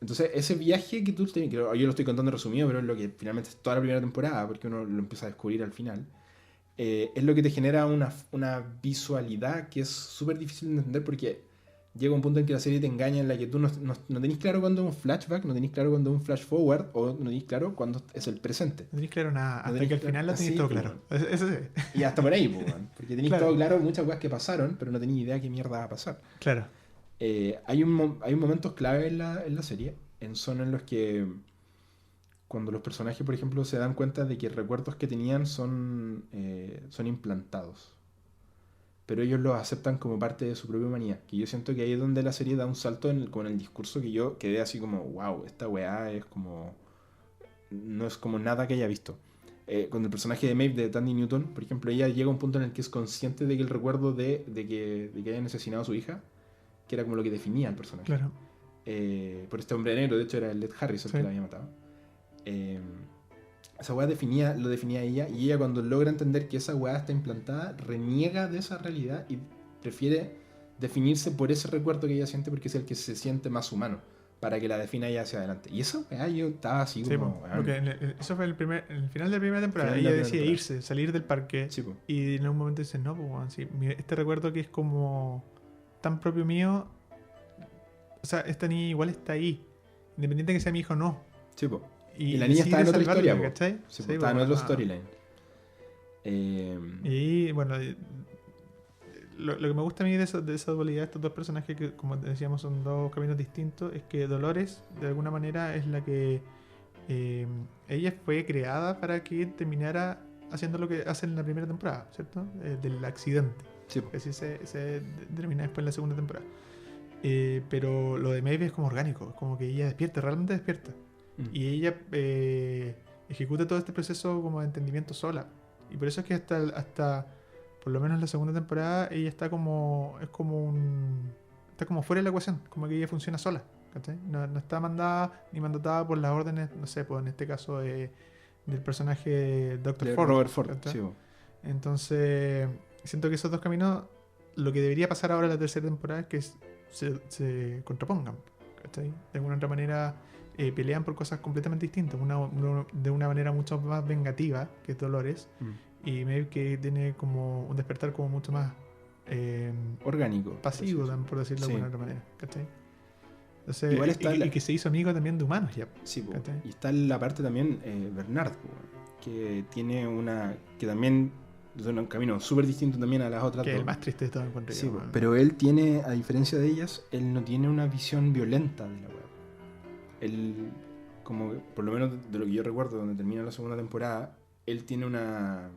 Entonces, ese viaje que tú tienes, que yo lo estoy contando resumido, pero es lo que finalmente es toda la primera temporada, porque uno lo empieza a descubrir al final. Es lo que te genera una visualidad que es súper difícil de entender, porque llega un punto en que la serie te engaña, en la que tú no tenés claro cuándo es un flashback, no tenés claro cuándo es un flash forward, o no tenés claro cuándo es el presente. No tenés claro nada, hasta que al final lo tenés todo claro. Eso sí. Y hasta por ahí, pues, porque tenés todo claro muchas cosas que pasaron, pero no tenés idea qué mierda va a pasar. Claro. Hay momentos clave en la serie, son en los que cuando los personajes, por ejemplo, se dan cuenta de que recuerdos que tenían son implantados, pero ellos los aceptan como parte de su propia humanidad. Que yo siento que ahí es donde la serie da un salto con el discurso, que yo quedé así como, wow, esta weá es como... no es como nada que haya visto. Con el personaje de Maeve, de Tandy Newton, por ejemplo, ella llega a un punto en el que es consciente de que el recuerdo de que hayan asesinado a su hija, que era como lo que definía al personaje. Claro. Por este hombre negro, de hecho era el Led Harris el que la había matado. Esa weá lo definía ella, y ella, cuando logra entender que esa weá está implantada, reniega de esa realidad y prefiere definirse por ese recuerdo que ella siente, porque es el que se siente más humano, para que la defina ella hacia adelante. Y esa weá yo estaba así como... eso fue el final de la primera temporada. Ella decide irse, salir del parque, y en un momento dice, no, pues este recuerdo que es como tan propio mío, o sea, esta niña igual está ahí, independiente de que sea mi hijo o no. Sí, pues. Y la niña está en otra historia, ¿cachai? Sí, está en otro storyline. Y bueno, lo que me gusta a mí de esa dualidad de estos dos personajes, que como decíamos son dos caminos distintos, es que Dolores de alguna manera es la que ella fue creada para que terminara haciendo lo que hace en la primera temporada, ¿cierto? Del accidente. Sí, po. que así se determina después en la segunda temporada. Pero lo de Maeve es como orgánico, es como que ella despierta, realmente despierta. Y ella ejecuta todo este proceso como de entendimiento sola. Y por eso es que hasta por lo menos en la segunda temporada, ella está como. Está como fuera de la ecuación, como que ella funciona sola. ¿Cachai? No está mandada ni mandatada por las órdenes, no sé, pues en este caso del personaje Dr. De Ford. Robert Ford, ¿cachai? sí, po. Entonces, siento que esos dos caminos, lo que debería pasar ahora en la tercera temporada es que se contrapongan. ¿Cachai? De alguna otra manera pelean por cosas completamente distintas. De una manera mucho más vengativa, que es Dolores, y Maeve que tiene como un despertar como mucho más Orgánico. pasivo, por decirlo de Sí. alguna otra manera. ¿Cachai? Entonces, Igual está y que se hizo amigo también de humanos ya. Sí, po. ¿Cachai? Y está la parte también Bernard, po, que tiene que también es un camino súper distinto también a las otras Que es dos. el más triste de todo encuentro Sí, yo, po, man. pero él tiene, a diferencia de ellas, él no tiene una visión violenta de la web. Él, como por lo menos de lo que yo recuerdo, donde termina la segunda temporada, él tiene una...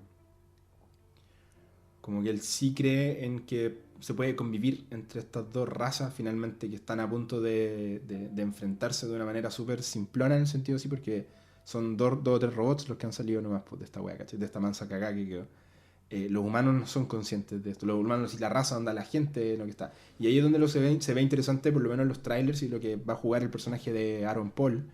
Como que él sí cree en que se puede convivir entre estas dos razas finalmente que están a punto de enfrentarse de una manera súper simplona en el sentido así, porque son dos o tres robots los que han salido nomás pues, de esta wea, ¿cachai? De esta mansa cagada que quedó. Los humanos no son conscientes de esto. Los humanos y la raza, onda, la gente, lo que está. Y ahí es donde se ve interesante, por lo menos en los trailers, y lo que va a jugar el personaje de Aaron Paul,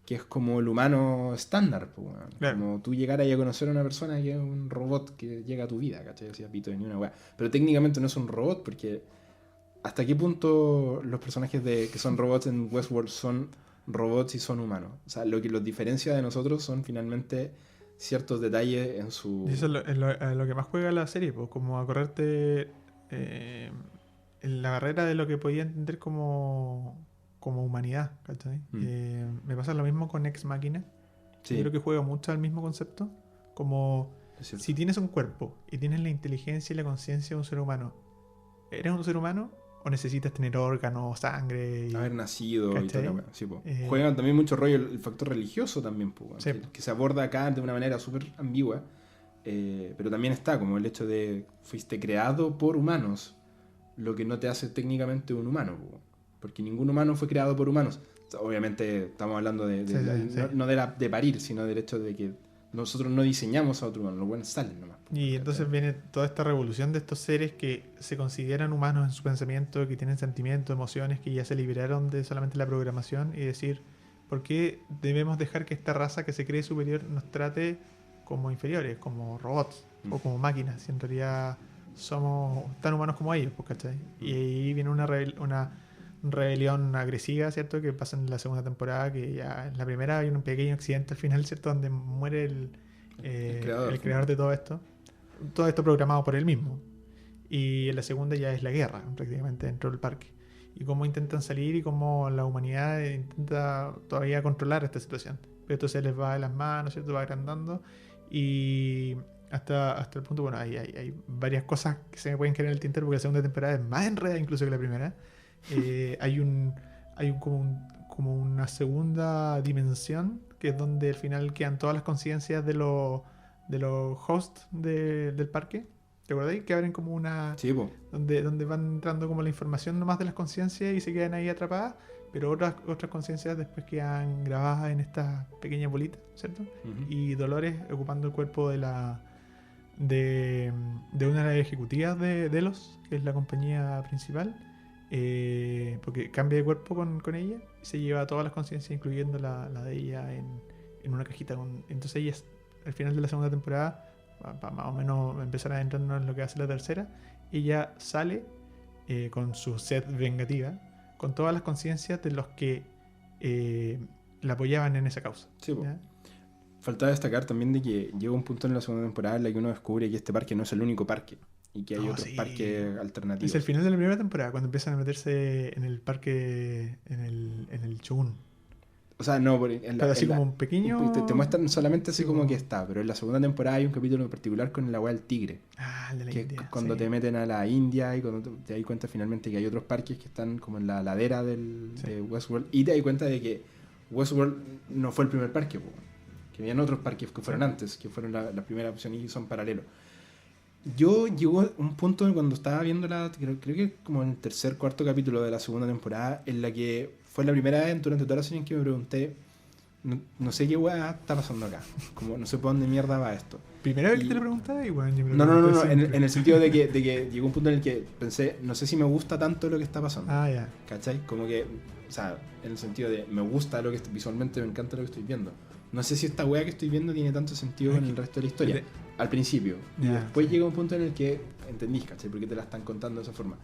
que es como el humano estándar. Pues, bueno. Claro. Como tú llegar ahí a conocer a una persona que es un robot que llega a tu vida, ¿cachai? Así, pito de ni una wea. Pero técnicamente no es un robot, porque ¿hasta qué punto los personajes que son robots en Westworld son robots y son humanos? O sea, lo que los diferencia de nosotros son finalmente ciertos detalles en su... Y eso es lo que más juega la serie, pues, como a correrte en la barrera de lo que podía entender como humanidad, ¿cachai? Me pasa lo mismo con Ex Machina. Sí, Yo creo que juega mucho al mismo concepto. Como es cierto. si tienes un cuerpo y tienes la inteligencia y la conciencia de un ser humano, ¿eres un ser humano o necesitas tener órganos, sangre? Haber nacido y ¿cachai? toda la wea. Sí, po. Eh, Juegan también mucho rollo el factor religioso también, po, Sí. que se aborda acá de una manera súper ambigua. Pero también está como el hecho de fuiste creado por humanos, lo que no te hace técnicamente un humano, po, porque ningún humano fue creado por humanos. Obviamente estamos hablando no de parir, sino del hecho de que nosotros no diseñamos a otro humano, los buenos salen nomás. Y entonces viene toda esta revolución de estos seres que se consideran humanos en su pensamiento, que tienen sentimientos, emociones, que ya se liberaron de solamente la programación y decir, ¿por qué debemos dejar que esta raza que se cree superior nos trate como inferiores, como robots o como máquinas? Si en realidad somos tan humanos como ellos, pues, ¿cachai? Y ahí viene una rebelión agresiva, ¿cierto? Que pasa en la segunda temporada, que ya en la primera hay un pequeño accidente al final, ¿cierto? Donde muere el creador de todo esto. Todo esto programado por él mismo. Y en la segunda ya es la guerra, prácticamente, dentro del parque. Y cómo intentan salir y cómo la humanidad intenta todavía controlar esta situación. Pero esto se les va de las manos, ¿cierto? Va agrandando. Y hasta el punto, bueno, hay varias cosas que se me pueden quedar en el tintero porque la segunda temporada es más enredada incluso que la primera. Hay como una segunda dimensión que es donde al final quedan todas las conciencias de los hosts del parque. ¿Te acordáis? Que abren como una... Sí, po. Donde van entrando como la información nomás de las conciencias y se quedan ahí atrapadas, pero otras conciencias después quedan grabadas en estas pequeñas bolitas, ¿cierto? Y Dolores ocupando el cuerpo de una de las ejecutivas de Delos, que es la compañía principal, porque cambia de cuerpo con ella y se lleva todas las conciencias, incluyendo la de ella, en una cajita. Entonces ella, al final de la segunda temporada, para más o menos empezar a adentrarnos en lo que hace la tercera, ella sale con su sed vengativa, con todas las conciencias de los que la apoyaban en esa causa. Sí, po. ¿Ya? Falta destacar también de que llega un punto en la segunda temporada en la que uno descubre que este parque no es el único parque y que hay otros Sí. parques alternativos. Es el final de la primera temporada, cuando empiezan a meterse en el parque, en el Shogun. O sea, no, Pero así como un pequeño... te muestran solamente así Sí, como como- que está, pero en la segunda temporada hay un capítulo en particular con la weá del tigre, Ah, el de la que India. es cuando sí. te meten a la India y cuando te das cuenta finalmente que hay otros parques que están como en la ladera Sí. de Westworld, y te das cuenta de que Westworld no fue el primer parque, po, que habían otros parques que fueron antes, que fueron la primera opción y son paralelos. Yo llegó un punto en cuando estaba viendo creo que como en el tercer, cuarto capítulo de la segunda temporada, en la que fue la primera vez durante toda la serie en que me pregunté, no sé qué weá está pasando acá, como no sé por dónde mierda va esto. Primera vez que Y- te lo preguntaba y bueno, yo me lo No, pregunté en, siempre. en el sentido de que llegó un punto en el que pensé, no sé si me gusta tanto lo que está pasando, Ah, ya. ¿cachai? Como que, o sea, en el sentido de me gusta lo que visualmente me encanta lo que estoy viendo. No sé si esta weá que estoy viendo tiene tanto sentido con el resto de la historia. Al principio. Y Ya, después sí. llega un punto en el que entendís, ¿cachai? ¿Por qué te la están contando de esa forma?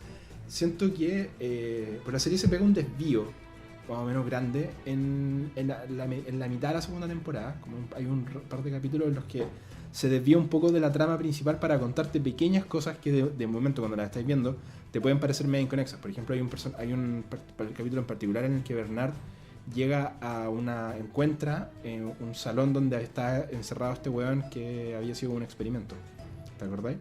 Siento que por la serie se pega un desvío más o menos grande en la mitad de la segunda temporada. Como hay un par de capítulos en los que se desvía un poco de la trama principal para contarte pequeñas cosas que de momento cuando las estáis viendo te pueden parecer medio inconexas. Por ejemplo, hay un capítulo en particular en el que Bernard encuentra un salón donde está encerrado este weón que había sido un experimento. ¿Te acordáis?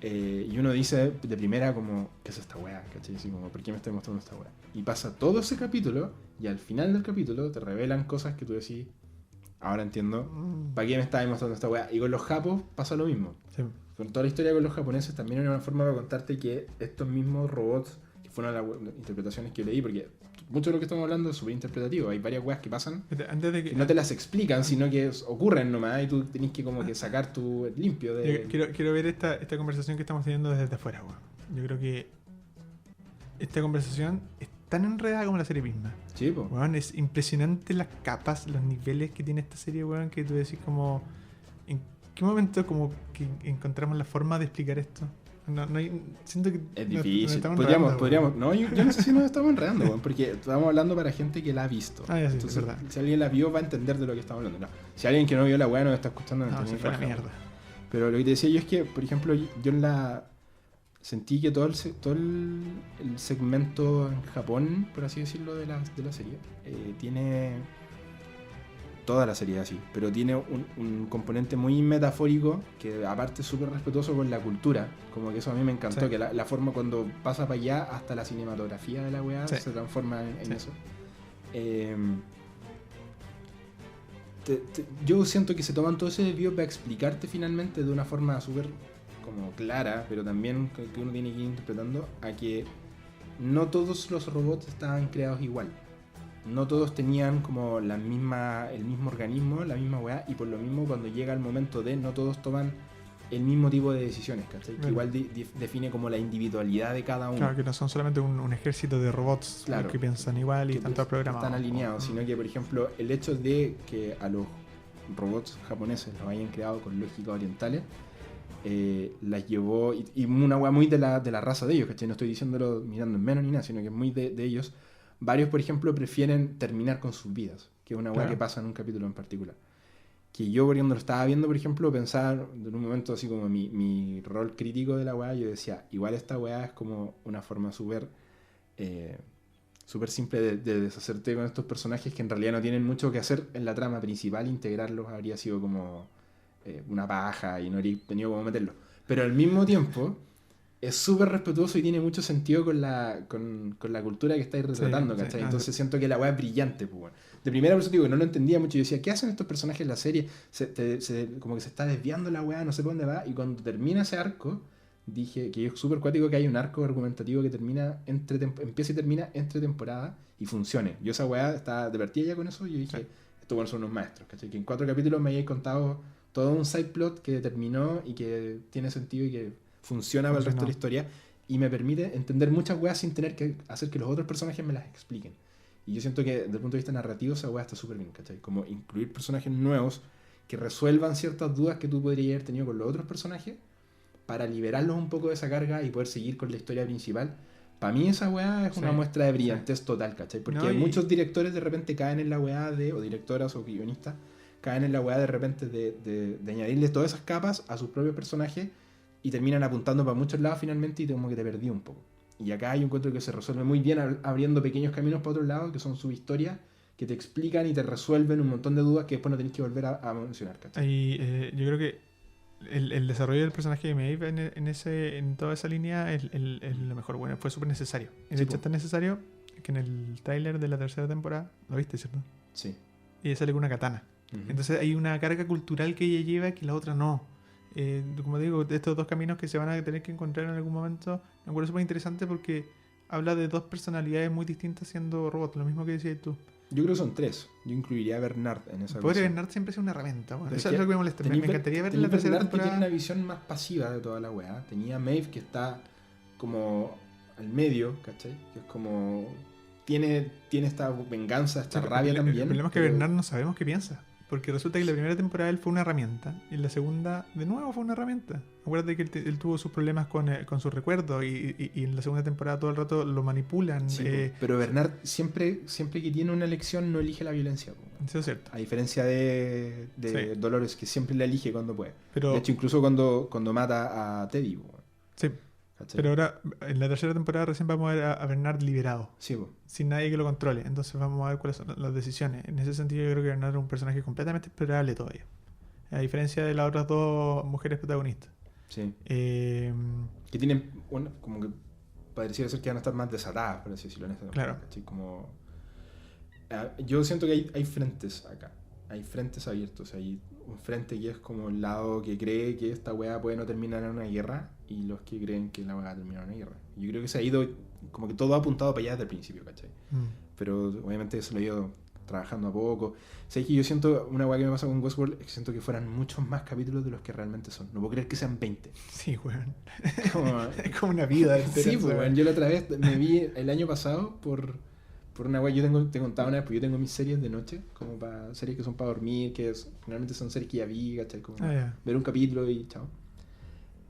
Y uno dice de primera como, ¿qué es esta weá? ¿Cachai? Así como, ¿por qué me está mostrando esta weá? Y pasa todo ese capítulo y al final del capítulo te revelan cosas que tú decís, ahora entiendo, ¿para qué me está mostrando esta weá? Y con los japos pasa lo mismo. Sí. Con toda la historia con los japoneses también era una forma de contarte que estos mismos robots, que fueron las interpretaciones que leí, porque mucho de lo que estamos hablando es súper interpretativo, hay varias weas que pasan Antes de que que. no te las explican, sino que ocurren nomás y tú tenés que como que sacar tu limpio de... Quiero ver esta conversación que estamos teniendo desde afuera, weón. Yo creo que esta conversación es tan enredada como la serie misma. Sí, po. Weón, es impresionante las capas, los niveles que tiene esta serie, weón, que tú decís como... ¿En qué momento como que encontramos la forma de explicar esto? Siento que Es nos difícil. estamos enredando, Podríamos. weón. No, yo no sé si nos estamos enredando, weón, porque estamos hablando para gente que la ha visto. Ah, ya sí, Entonces, es verdad. si alguien la vio, va a entender de lo que estamos hablando. No. Si alguien que no vio la weá nos está escuchando, no No, entiende se ni fue la raja, mierda. weón. Pero lo que te decía yo es que, por ejemplo, yo en la sentí que todo el segmento en Japón, por así decirlo, de la serie, tiene toda la serie así, pero tiene un componente muy metafórico que aparte es súper respetuoso con la cultura, como que eso a mí me encantó, Sí. que la forma cuando pasa para allá hasta la cinematografía de la weá Sí. se transforma en Sí. eso. Yo siento que se toman todo ese desvío para explicarte finalmente de una forma súper como clara, pero también que uno tiene que ir interpretando a que no todos los robots estaban creados igual. No todos tenían como el mismo organismo, la misma weá, y por lo mismo cuando llega el momento de no todos toman el mismo tipo de decisiones, ¿cachai? Que Bueno. igual define como la individualidad de cada uno. Claro, que no son solamente un ejército de robots Claro. que piensan igual y Que están todos programados. Están alineados, sino que por ejemplo el hecho de que a los robots japoneses los hayan creado con lógica orientales las llevó, y una weá muy de la raza de ellos, ¿cachai? No estoy diciéndolo mirando en menos ni nada, sino que es muy de ellos. Varios, por ejemplo, prefieren terminar con sus vidas, que es una weá Claro. que pasa en un capítulo en particular. Que yo cuando lo estaba viendo, por ejemplo, pensaba en un momento así como mi rol crítico de la weá, yo decía, igual esta weá es como una forma súper simple de deshacerte con estos personajes que en realidad no tienen mucho que hacer en la trama principal. Integrarlos habría sido como una paja y no habría tenido como meterlos. Pero al mismo tiempo es súper respetuoso y tiene mucho sentido con la cultura que estáis retratando, Sí, ¿cachai? sí. Entonces siento que la weá es brillante, pues, bueno. De primera persona digo que no lo entendía mucho. Yo decía, ¿qué hacen estos personajes en la serie? Como que se está desviando la weá, no sé por dónde va. Y cuando termina ese arco, dije que es súper cuático que hay un arco argumentativo que termina empieza y termina entre temporadas y funcione. Yo esa weá estaba divertida ya con eso y yo dije, Sí. estos buenos son unos maestros, ¿cachai? Que en 4 capítulos me hayáis contado todo un side plot que terminó y que tiene sentido y que funciona para el resto de la historia y me permite entender muchas weas sin tener que hacer que los otros personajes me las expliquen. Y yo siento que desde el punto de vista narrativo esa wea está súper bien, ¿cachai? Como incluir personajes nuevos que resuelvan ciertas dudas que tú podrías haber tenido con los otros personajes para liberarlos un poco de esa carga y poder seguir con la historia principal. Para mí esa weá es una muestra de brillantez total, ¿cachai? Porque muchos directores de repente caen en la weá o directoras o guionistas, caen en la weá de repente de añadirles todas esas capas a sus propios personajes y terminan apuntando para muchos lados finalmente y como que te perdí un poco. Y acá hay un encuentro que se resuelve muy bien abriendo pequeños caminos para otro lado, que son subhistorias, que te explican y te resuelven un montón de dudas que después no tenés que volver a mencionar, ¿cachai? Y yo creo que el desarrollo del personaje de Maeve en toda esa línea es lo mejor. Bueno, fue súper necesario. Y de Sí, hecho es tan necesario que en el tráiler de la tercera temporada, ¿lo viste, cierto? Sí. Y ella sale con una katana. Uh-huh. Entonces hay una carga cultural que ella lleva que la otra no. Como digo, de estos dos caminos que se van a tener que encontrar en algún momento, me acuerdo súper interesante porque habla de dos personalidades muy distintas siendo robots, lo mismo que decías tú. Yo creo que son 3. Yo incluiría a Bernard en esa Pobre visión. Bernard siempre es una herramienta, bueno. Pero Eso es es que lo que me molesta. Me encantaría ver tenía la tercera Bernard que tiene temporada. una visión más pasiva de toda la weá. Tenía Maeve que está como al medio, ¿cachai? Que es como... Tiene esta venganza, esta rabia también. El problema es que pero- Bernard no sabemos qué piensa. Porque resulta que la primera temporada él fue una herramienta. Y en la segunda, de nuevo, fue una herramienta. Acuérdate que él tuvo sus problemas con sus recuerdos. Y en la segunda temporada todo el rato lo manipulan. Sí, pero Bernard siempre que tiene una elección no elige la violencia. Eso es cierto. A diferencia de Sí. Dolores, que siempre la elige cuando puede. Pero, De hecho, incluso cuando mata a Teddy. sí, ¿Cachai? pero ahora, en la tercera temporada recién vamos a ver a Bernard liberado. Sí, po. Sin nadie que lo controle. Entonces vamos a ver cuáles son las decisiones. En ese sentido yo creo que Bernard es un personaje completamente explorable todavía. A diferencia de las otras dos mujeres protagonistas. Sí. Eh, Que tienen, bueno, como que pareciera ser que van a estar más desatadas, por así decirlo, en esta temporada, Claro. ¿cachai? Como... yo siento que hay frentes acá. Hay frentes abiertos. Hay un frente que es como el lado que cree que esta weá puede no terminar en una guerra y los que creen que la weá va a terminar en una guerra. Yo creo que se ha ido, como que todo ha apuntado para allá desde el principio, ¿cachai? Pero obviamente se lo ha ido trabajando a poco. ¿Sabes que yo siento, una weá que me pasa con Westworld, es que siento que fueran muchos más capítulos de los que realmente son. No puedo creer que sean 20. Sí, weón. Como- Es como una vida entera. Sí, esa pues, weá. weón, yo la otra vez me vi el año pasado por una weá. Te contaba una vez, pues yo tengo mis series de noche, como para series que son para dormir, generalmente son series que ya vi, ¿cachai? Como Ya. ver un capítulo y chao.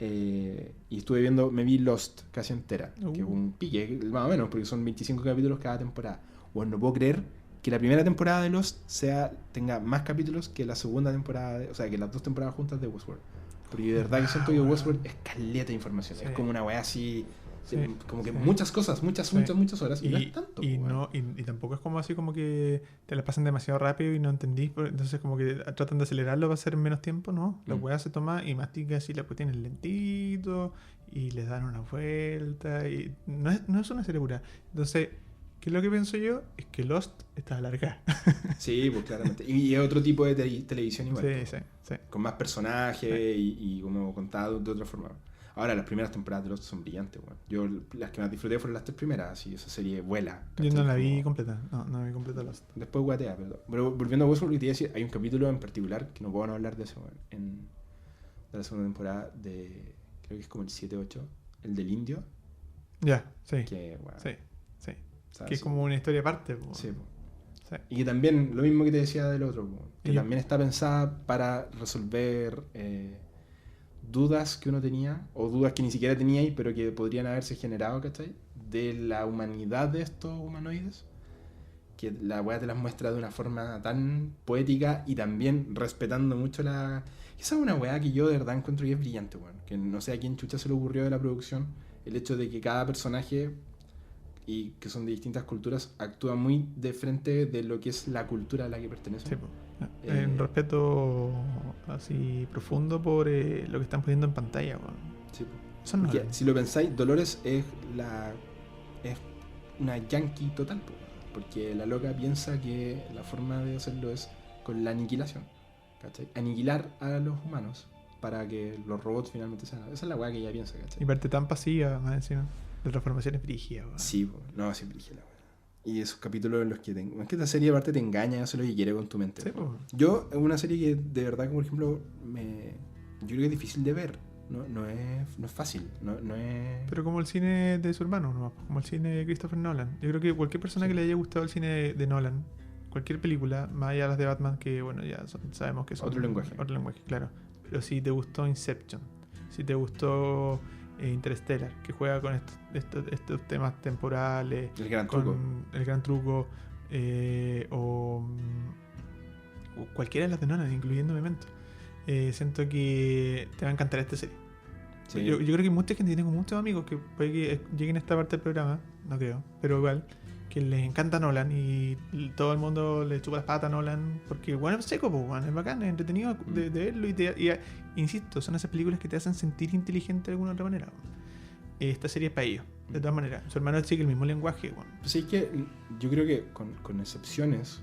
Y estuve viendo, me vi Lost casi entera, que es un pique, más o menos, porque son 25 capítulos cada temporada. Bueno, no puedo creer que la primera temporada de Lost tenga más capítulos que la segunda temporada, o sea, que las dos temporadas juntas de Westworld. Pero yo de verdad que siento que Wow. Westworld es caleta de información, Sí. es como una weá así, Sí, como que sí. muchas cosas, muchas Sí. muchas horas, y no es tanto. y, weón. no, y tampoco es como así como que te la pasan demasiado rápido y no entendís, entonces como que tratan de acelerarlo para hacer en menos tiempo, ¿no? La Mm. weá se toma y mastica así la cuestión es lentito y les dan una vuelta y no es una serie pura. Entonces, ¿qué es lo que pienso yo? Es que Lost está alargada. Sí, pues claramente. Y es otro tipo de televisión igual, Sí, pues, sí, sí. con más personajes y como contado de otra forma. Ahora, las primeras temporadas de Lost son brillantes, weón. Yo las que más disfruté fueron las 3 primeras, así, esa serie vuela. Yo ¿cachai? no la vi Como- completa, no la vi completa Lost. Después guatea, pero volviendo a Westworld, lo que te iba a decir, hay un capítulo en particular que no puedo no hablar de eso, weón, de la segunda temporada de, creo que es como el 7-8, el del indio, Ya, sí, que, weón, sí, sí. o sea, Que es sí, como una historia aparte. Po. sí, po. Sí. Y que también, lo mismo que te decía del otro, po, que Y- también está pensada para resolver dudas que uno tenía, o dudas que ni siquiera teníais, pero que podrían haberse generado, ¿cachai? De la humanidad de estos humanoides, que la weá te las muestra de una forma tan poética y también respetando mucho la... Esa es una weá que yo de verdad encuentro que es brillante, weón. Que no sé a quién chucha se le ocurrió de la producción, el hecho de que cada personaje, y que son de distintas culturas, actúa muy de frente de lo que es la cultura a la que pertenece. Sí, po. Eh, Un respeto así profundo por lo que están poniendo en pantalla. Weón. Sí, po. Son Porque Nolan. si lo pensáis, Dolores es una yankee total, po, porque la loca piensa que la forma de hacerlo es con la aniquilación, ¿cachai? Aniquilar a los humanos para que los robots finalmente sean... Esa es la weá que ella piensa, Y ¿cachai? parte tan pasiva, más encima. La transformación es brígida. Weón. Sí, po, no, siempre dije la weá. Y esos capítulos en los que es que esta serie aparte te engaña, eso es lo que quiere con tu mente. Sí, po. po. Yo, es una serie que de verdad, como por ejemplo, yo creo que es difícil de ver. No es fácil. No es... Pero como el cine de su hermano, ¿no? Como el cine de Christopher Nolan. Yo creo que cualquier persona Sí. que le haya gustado el cine de Nolan, cualquier película, más allá de las de Batman, que bueno, ya sabemos que son Otro lenguaje. Otro lenguaje, claro. Pero si te gustó Inception, si te gustó Interstellar, que juega con estos temas temporales, El gran con truco. el gran truco, o cualquiera de las de Nolan, incluyendo Memento. Siento que te va a encantar esta serie. Sí. Yo creo que mucha gente, tengo muchos amigos que puede que lleguen a esta parte del programa, no creo, pero igual, que les encanta Nolan y todo el mundo le chupa las patas a Nolan porque, bueno, es seco, pues, bueno, es bacán, es entretenido de verlo insisto, son esas películas que te hacen sentir inteligente de alguna otra manera. Esta serie es para ellos, de todas maneras. Su hermano sigue el mismo lenguaje, bueno. Pues sí, que yo creo que con excepciones,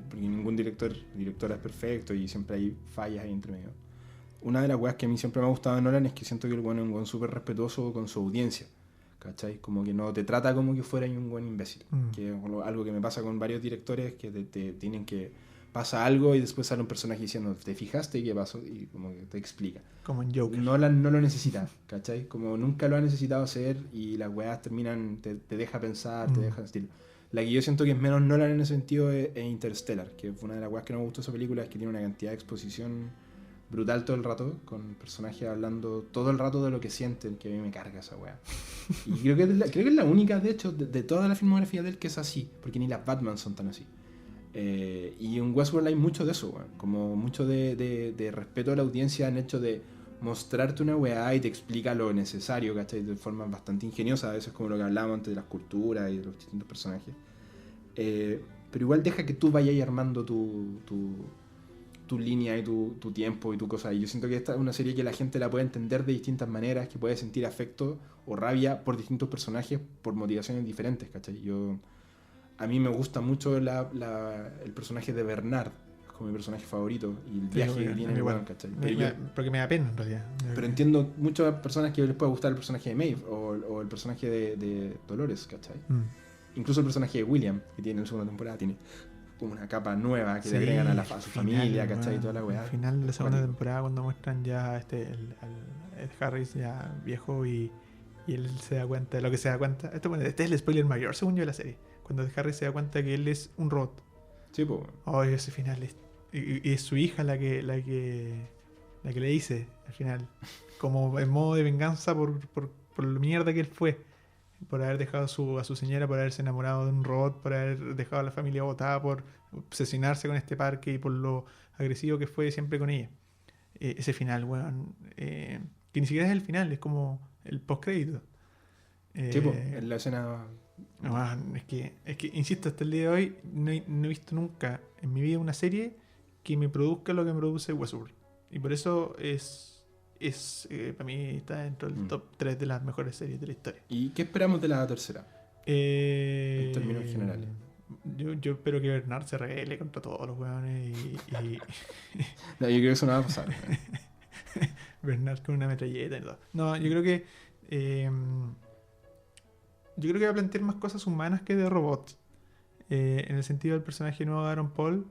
porque ningún directora es perfecto y siempre hay fallas ahí entre medio. una de las weas que a mí siempre me ha gustado de Nolan es que siento que el weón es un weón súper respetuoso con su audiencia. ¿Cachai? Como que no te trata como que fuera un buen imbécil. Que es algo que me pasa con varios directores que te tienen que... Pasa algo y después sale un personaje diciendo, ¿te fijaste qué pasó? Y como que te explica. Como en Joker. Nolan no lo necesita, ¿cachai? Como nunca lo ha necesitado hacer y las weas terminan, te deja pensar, te deja estilo. La que yo siento que es menos Nolan en ese sentido es Interstellar, que fue una de las weas que no me gustó de esa película, es que tiene una cantidad de exposición brutal todo el rato, con personajes hablando todo el rato de lo que sienten, que a mí me carga esa wea. Y creo que es la única, de hecho, de toda la filmografía de él que es así, porque ni las Batman son tan así. Y en Westworld hay mucho de eso, weón. Como mucho de respeto a la audiencia en el hecho de mostrarte una weá y te explica lo necesario, ¿cachai? De forma bastante ingeniosa, a veces como lo que hablábamos antes de las culturas y de los distintos personajes. Pero igual deja que tú vayas armando tu línea y tu tiempo y tu cosa. Y yo siento que esta es una serie que la gente la puede entender de distintas maneras, que puede sentir afecto o rabia por distintos personajes por motivaciones diferentes, ¿cachai? A mí me gusta mucho el personaje de Bernard, es como mi personaje favorito, y el viaje que tiene el weón, ¿cachai? Porque me da pena en realidad. Pero entiendo muchas personas que les puede gustar el personaje de Maeve o el personaje de Dolores, ¿cachai? Incluso el personaje de William, que tiene en la segunda temporada, tiene como una capa nueva que le agregan a su familia, ¿cachai? Y toda la weá. Al final de la segunda temporada, cuando muestran ya al Ed Harris ya viejo y él se da cuenta de lo que se da cuenta. Este es el spoiler mayor, según yo, de la serie. Cuando Ed Harris se da cuenta que él es un robot. Sí, pues. Oh, ese final es... Y es su hija la que le dice al final. Como en modo de venganza por la mierda que él fue. Por haber dejado a su señora, por haberse enamorado de un robot, por haber dejado a la familia botada, por obsesionarse con este parque y por lo agresivo que fue siempre con ella. Ese final, weón, que ni siquiera es el final, es como el postcrédito. Sí, pues, en la escena... Bueno, es que, insisto, hasta el día de hoy no he visto nunca en mi vida una serie que me produzca lo que me produce Westworld. Y por eso para mí está dentro del top 3 de las mejores series de la historia. ¿Y qué esperamos de la tercera? En términos generales. Yo espero que Bernard se revele contra todos los weones No, yo creo que eso no va a pasar. Bernard con una metralleta y todo. No, yo creo que va a plantear más cosas humanas que de robots. En el sentido del personaje nuevo de Aaron Paul,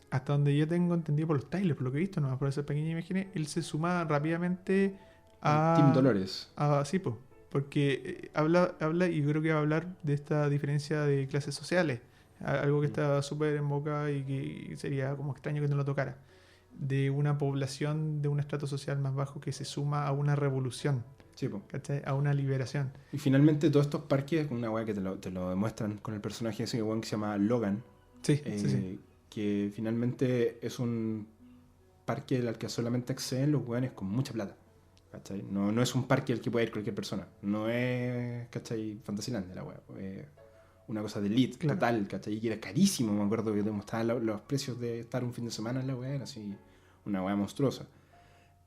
hasta donde yo tengo entendido por los trailers, por lo que he visto, no por esa pequeña imagen, él se suma rápidamente a Team Dolores. Sí, pues, porque habla y creo que va a hablar de esta diferencia de clases sociales, algo que está súper en boca y que sería como extraño que no lo tocara, de una población de un estrato social más bajo que se suma a una revolución. Sí, ¿cachai? A una liberación. Y finalmente todos estos parques, una weá que te lo demuestran con el personaje ese que se llama Logan. Sí, sí. Que finalmente es un parque al que solamente acceden los weones con mucha plata. ¿Cachai? No es un parque al que puede ir cualquier persona. No es, ¿cachai? Fantasyland de la weá. Una cosa de elite, claro. Total, ¿cachai? Y que era carísimo, me acuerdo que te mostraban los precios de estar un fin de semana en la weá, era así, una weá monstruosa.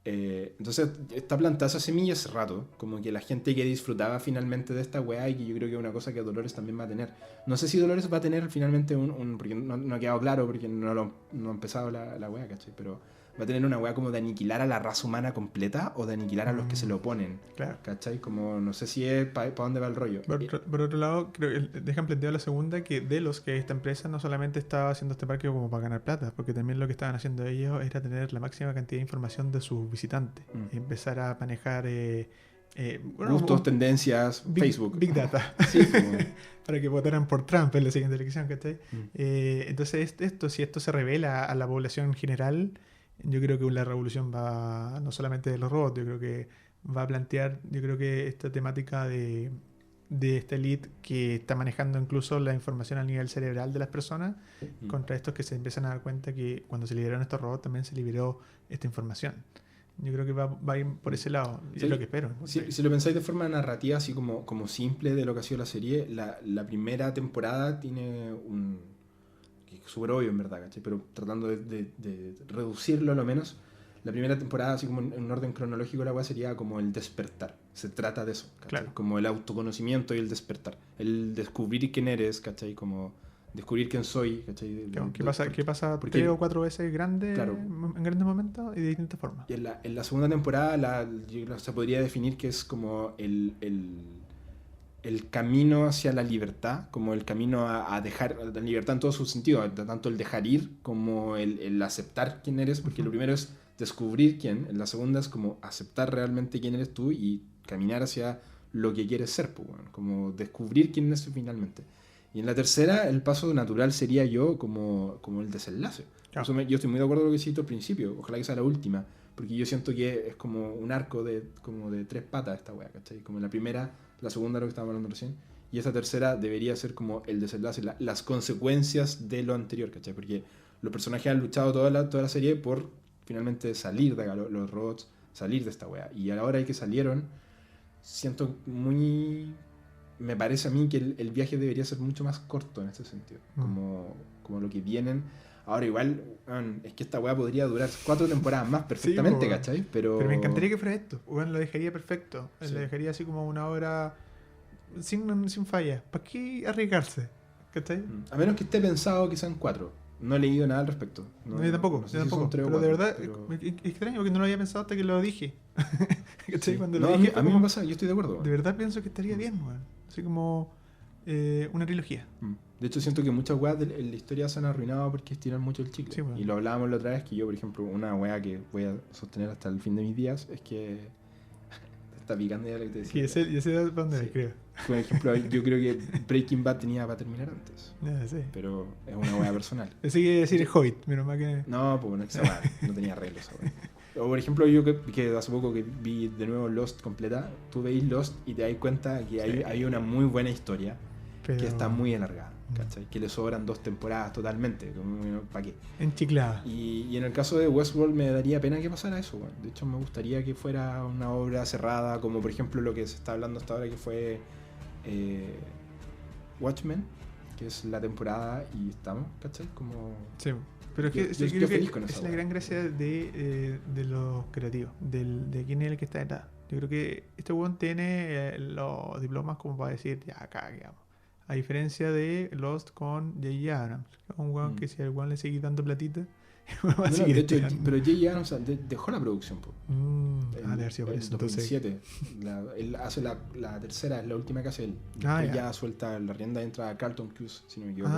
Entonces está plantada esa semilla hace rato, como que la gente que disfrutaba finalmente de esta weá, y que yo creo que es una cosa que Dolores también va a tener. No sé si Dolores va a tener finalmente porque no ha quedado claro, porque no ha empezado la weá, ¿cachai? Pero va a tener una weá como de aniquilar a la raza humana completa o de aniquilar a los que se le oponen, claro. ¿cachai? Como no sé si es para dónde va el rollo. Por otro lado, creo que dejan planteado la segunda, que Delos, que esta empresa no solamente estaba haciendo este parque como para ganar plata, porque también lo que estaban haciendo ellos era tener la máxima cantidad de información de sus visitantes y empezar a manejar gustos, tendencias, Facebook, Big Data. Sí, como... para que votaran por Trump en la siguiente elección, ¿cachai? Entonces si esto se revela a la población en general, yo creo que la revolución va no solamente de los robots, yo creo que va a plantear, esta temática de esta elite que está manejando incluso la información a nivel cerebral de las personas contra estos que se empiezan a dar cuenta que cuando se liberaron estos robots también se liberó esta información. Yo creo que va a ir por ese lado, y sí, es lo que espero. Si lo pensáis de forma narrativa, así como simple de lo que ha sido la serie, la primera temporada tiene un... súper obvio en verdad, ¿cachai? Pero tratando de reducirlo a lo menos, la primera temporada, así como en un orden cronológico, la weá sería como el despertar. Se trata de eso, ¿cachai? Claro. Como el autoconocimiento y el despertar. El descubrir quién eres, ¿cachai? Como descubrir quién soy, ¿cachai? ¿Qué pasa porque 3 o 4 veces grande claro. en grandes momentos y de distintas formas? Y en la segunda temporada se podría definir que es como el camino hacia la libertad, como el camino a dejar la libertad en todos sus sentidos, tanto el dejar ir como el aceptar quién eres, porque lo primero es descubrir quién, en la segunda es como aceptar realmente quién eres tú y caminar hacia lo que quieres ser, pues, bueno, como descubrir quién eres finalmente. Y en la tercera, el paso natural sería yo como el desenlace. Claro. Yo estoy muy de acuerdo con lo que hiciste al principio, ojalá que sea la última, porque yo siento que es como un arco como de 3 patas esta wea, ¿cachai? Como la primera, la segunda, lo que estábamos hablando recién, y esta tercera debería ser como el desenlace, las consecuencias de lo anterior, ¿cachai? Porque los personajes han luchado toda la serie por finalmente salir de acá, los robots, salir de esta wea. Y a la hora de que salieron, siento muy... Me parece a mí que el viaje debería ser mucho más corto en ese sentido, como lo que vienen. Ahora igual, es que esta weá podría durar 4 temporadas más perfectamente, sí, ¿cachai? Pero me encantaría que fuera esto. Bueno, lo dejaría perfecto. Sí. Lo dejaría así como una obra sin falla. ¿Para qué arriesgarse? ¿Cachai? A menos que esté pensado que sean 4. No he leído nada al respecto. No, yo tampoco, no sé si son 3 o pero 4, de verdad, pero... es extraño porque no lo había pensado hasta que lo dije. ¿Cachai? Sí. Cuando No, lo dije, a mí me pasa, yo estoy de acuerdo. de verdad pienso que estaría bien, weón. Así como una trilogía. De hecho, siento que muchas weas de la historia se han arruinado porque estiran mucho el chicle. Sí, bueno. Y lo hablábamos la otra vez, que yo, por ejemplo, una wea que voy a sostener hasta el fin de mis días es que... Está picando ya lo que te decía. Sí, yo sé de dónde Sí. creo. Por ejemplo, yo creo que Breaking Bad tenía para terminar antes. Ya, sí. Pero es una wea personal. Pensé que iba a decir el Hobbit, menos mal que... No, pues no, esa wea no tenía arreglo esa wea. O por ejemplo, yo que hace poco que vi de nuevo Lost completa, tú veis Lost y te das cuenta que hay una muy buena historia Pero... que está muy alargada, ¿cachai? Que le sobran 2 temporadas totalmente, ¿para qué? enchiclada. Y en el caso de Westworld me daría pena que pasara eso, bueno. De hecho me gustaría que fuera una obra cerrada, como por ejemplo lo que se está hablando hasta ahora, que fue Watchmen, que es la temporada y estamos, ¿cachai? Como... Sí. Pero es que Yo creo feliz que con es esa la wea. gran gracia de los creativos, de quién es el que está detrás. Yo creo que este weón tiene los diplomas como para decir, ya acá, digamos. A diferencia de Lost con J.J. Abrams, que es un weón que si al weón le sigue dando platita, va a No, seguir de hecho, estirando. pero J.J. Abrams dejó la producción, po. De haber sido por En eso, entonces. 2007. Él hace la tercera, es la última que hace él. Ah, Después ya. ya suelta la rienda, entra a Carlton Cuse, si no me equivoco.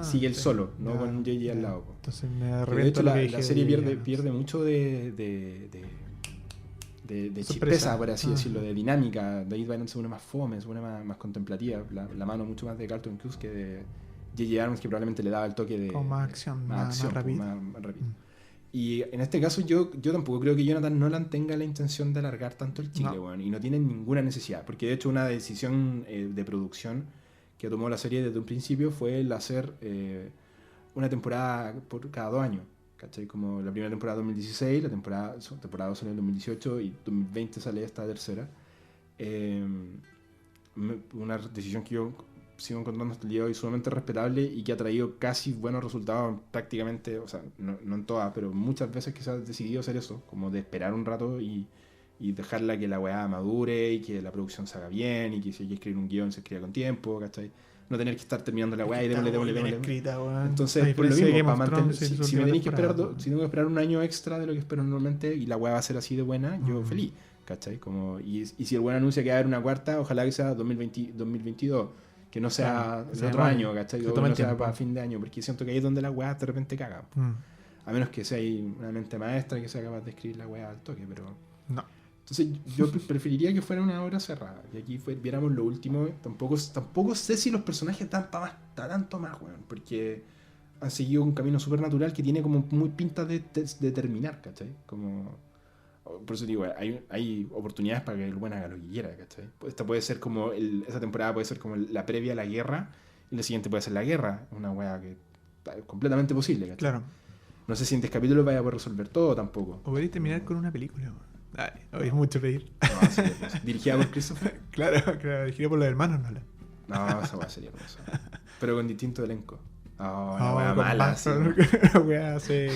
Sigue él Sí. solo, no Ya, con J.J. al ya. lado, po. Entonces me Que de arrepiento hecho lo que la dije serie de pierde, J.J. pierde mucho de Sorpresa. chispeza, por así Ah. decirlo, de dinámica. David Byron se pone más fome, se pone más contemplativa. La mano mucho más de Carlton Cuse que de J.J. Abrams, que probablemente le daba el toque de... Con más acción, más pues, rápido. más rápido. Y en este caso yo tampoco creo que Jonathan Nolan tenga la intención de alargar tanto el chicle, No. weón, y no tiene ninguna necesidad, porque de hecho una decisión de producción que tomó la serie desde un principio fue el hacer una temporada por cada 2 años, ¿cachai? Como la primera temporada 2016, la temporada 2 sale en 2018 y 2020 sale esta tercera. Una decisión que yo sigo encontrando hasta el día de hoy sumamente respetable y que ha traído casi buenos resultados prácticamente, o sea, no en todas, pero muchas veces que se ha decidido hacer eso, como de esperar un rato y dejarla que la weá madure y que la producción se haga bien y que si hay que escribir un guión se escriba con tiempo, ¿cachai? No tener que estar terminando la weá y démosle. Entonces, por lo mismo, para mantener, si me tenéis que esperar, si tengo que esperar un año extra de lo que espero normalmente y la weá va a ser así de buena, yo feliz, ¿cachai? Como, y si el buen anuncia que va a haber una cuarta, ojalá que sea 2022. Que no sea el otro año, ¿cachai? O que no sea para fin de año, porque siento que ahí es donde la weá de repente caga. A menos que sea una mente maestra que sea capaz de escribir la weá al toque, pero... No. Entonces yo preferiría que fuera una obra cerrada. Y aquí viéramos lo último. Tampoco sé si los personajes dan para tanto más, weón. Porque han seguido un camino súper natural que tiene como muy pinta de terminar, ¿cachai? Como... Por eso digo, hay oportunidades para que el buen haga lo que quiera, ¿cachai? Esta puede ser como esa temporada puede ser como la previa a la guerra y la siguiente puede ser la guerra, una weá que es completamente posible, ¿cachai? Claro. No sé si en 10 capítulos vaya a poder resolver todo tampoco. O podéis terminar con una película, man. Dale, hoy es mucho pedir. No, sería hermoso. ¿Dirigida por Christopher? Claro, dirigida por los hermanos, ¿no? No, esa weá sería hermosa. Pero con distinto elenco. Oh, una weá mala, sí. Una weá así.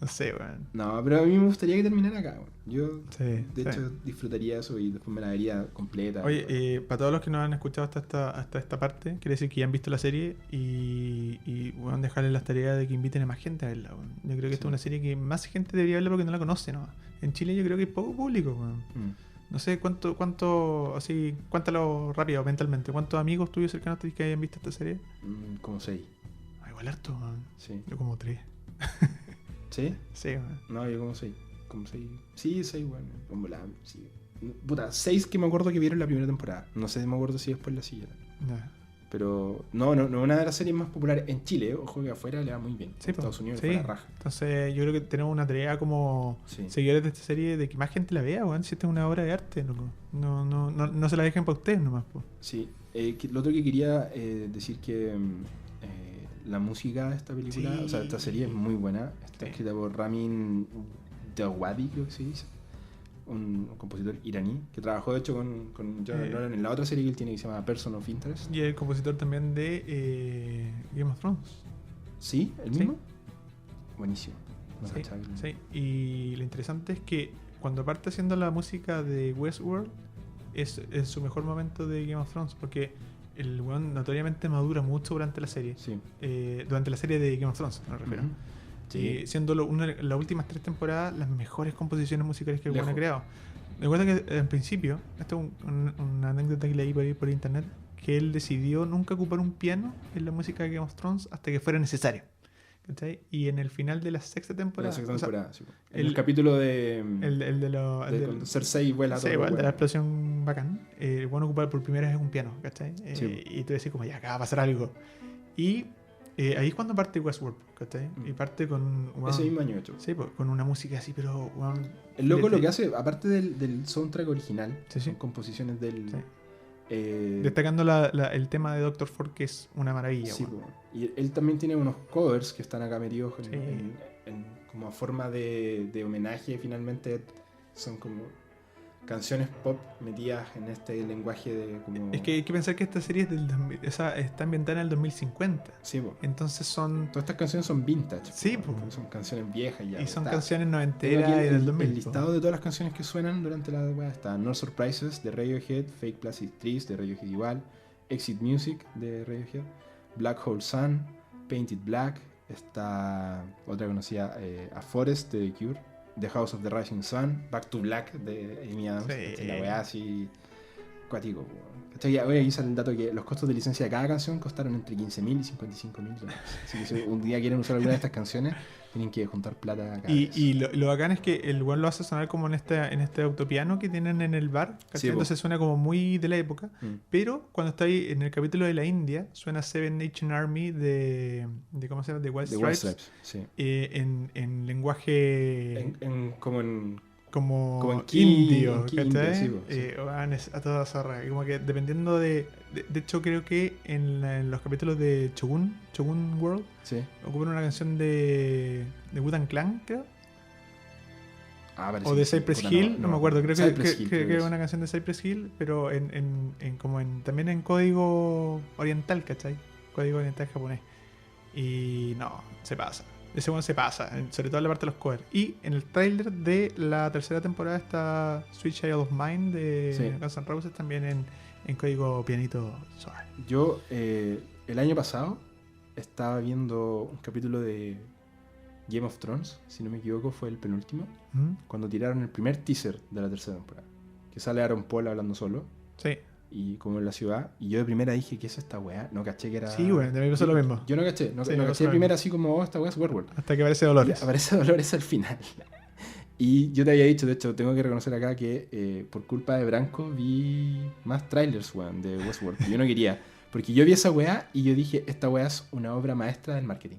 No sé, weón. No, pero a mí me gustaría que terminara acá, weón. Yo, Sí, de sí. hecho, disfrutaría eso y después me la vería completa. Oye, weón. para todos los que no han escuchado hasta esta parte, quiere decir que ya han visto la serie y bueno, dejarles las tareas de que inviten a más gente a verla. Weón. Yo creo que esta es una serie que más gente debería verla porque no la conoce, ¿no? En Chile yo creo que hay poco público, weón. Mm. No sé así, cuéntalo rápido, mentalmente. ¿Cuántos amigos tuyos cercanos que hayan visto esta serie? Como 6. Ah, igual harto, weón. Sí. Yo como 3. ¿Sí? Sí, weón. No, yo como 6. Como 6. Sí, 6, weón. Como la. Sí. Puta, 6 que me acuerdo que vieron la primera temporada. No sé, me acuerdo si después la siguieron. Ya. Pero no, una de las series más populares en Chile. Ojo que afuera le va muy bien. Sí, En Estados Unidos sí. fue la raja. Entonces yo creo que tenemos una tarea como Sí. seguidores de esta serie de que más gente la vea, weón. Si esta es una obra de arte, loco. No se la dejen para ustedes nomás, po. Sí. Lo otro que quería decir que la música de esta película, Sí. o sea, esta serie es muy buena. Está Sí. escrita por Ramin Djawadi, creo que se dice. Un compositor iraní que trabajó de hecho con Jonathan Nolan en la otra serie que él tiene que se llama Person of Interest. Y el compositor también de Game of Thrones. ¿Sí? ¿El Sí. mismo? Buenísimo. No Sí, cachaba que- sí. Y lo interesante es que cuando parte haciendo la música de Westworld es su mejor momento de Game of Thrones porque el weón notoriamente madura mucho durante la serie. Sí. Durante la serie de Game of Thrones, me refiero. Ujú. Sí. Siendo las últimas 3 temporadas las mejores composiciones musicales que el weón ha Lejos. creado. Recuerda que en principio, esto es una anécdota que leí por internet, que él decidió nunca ocupar un piano en la música de Game of Thrones hasta que fuera necesario. ¿Cachai? Y en el final de la sexta temporada, La sexta o sea, temporada, sí. En el- el capítulo de, el de lo, el de del- cuando Cersei vuela sí, todo. igual, de la bueno. explosión bacán, bueno ocupar por primera vez un piano, ¿cachai? Sí. Y tú decís como, ya, acá va a pasar algo. Y ahí es cuando parte Westworld, ¿cachai? Y parte con... weón, Ese mismo año hecho. sí, pues, con una música así, pero... weón, El loco de- lo que hace, aparte del soundtrack original, Sí, sí. son composiciones del... Sí. eh, Destacando el tema de Doctor Ford, que es una maravilla, sí, weón. po. Y él también tiene unos covers que están acá metidos Sí. como a forma de homenaje. Finalmente son como canciones pop metidas en este lenguaje de como... Es que hay que pensar que esta serie es está ambientada en el 2050. Sí, po. Entonces son... Todas estas canciones son vintage. Sí, po, po. porque son canciones viejas ya. Y son Está- canciones Tengo noventeras aquí y del 2000. el listado de todas las canciones que suenan durante la web. Está No Surprises de Radiohead, Fake Plastic Trees de Radiohead igual, Exit Music de Radiohead, Black Hole Sun, Painted Black, está otra conocida, A Forest de The Cure, The House of the Rising Sun, Back to Black de Amy Adams, Sí. la weá así cuático. Oye, aquí sale el dato que los costos de licencia de cada canción costaron entre 15.000 y 55.000 dólares. Así que si un día quieren usar alguna de estas canciones, tienen que juntar plata cada vez. Y lo bacán es que el weón lo hace sonar como en este autopiano que tienen en el bar. ¿cachai? Sí, po. Entonces suena como muy de la época. Mm. Pero cuando está ahí en el capítulo de la India, suena Seven Nation Army de ¿cómo se llama? De White The Stripes. White Stripes, sí. En lenguaje Como en como en ki- indio, en ki ¿cachai? indio, sí, po, sí. Weón, es a toda zorra. Y como que dependiendo de hecho, creo que en los capítulos de Shogun World, Sí. ocupan una canción de Wu-Tang Clan, creo. Parece O que de sí. Cypress Puta, Hill, no me acuerdo. Creo que Cypress Hill, creo que es. es una canción de Cypress Hill, pero también en código oriental, ¿cachai? Código oriental japonés. Y no, se pasa. Ese one se pasa, sobre todo en la parte de los covers. Y en el tráiler de la tercera temporada está Sweet Child of Mine de Sí. Guns N' Roses, también en código pianito suave. Yo el año pasado estaba viendo un capítulo de Game of Thrones, si no me equivoco fue el penúltimo, ¿Mm? cuando tiraron el primer teaser de la tercera temporada, que sale Aaron Paul hablando solo Sí, y como en la ciudad, y yo de primera dije, ¿qué es esta weá? No caché que era... sí, bueno, también pasó lo mismo. Yo no caché, Sí, no me pasó caché de lo primera mismo. así como, esta weá es Werewolf. Hasta que aparece Dolores. Y aparece Dolores al final. Y yo te había dicho, de hecho, tengo que reconocer acá que por culpa de Branco vi más trailers, weón, de Westworld. Yo no quería, porque yo vi esa weá y yo dije, esta weá es una obra maestra del marketing.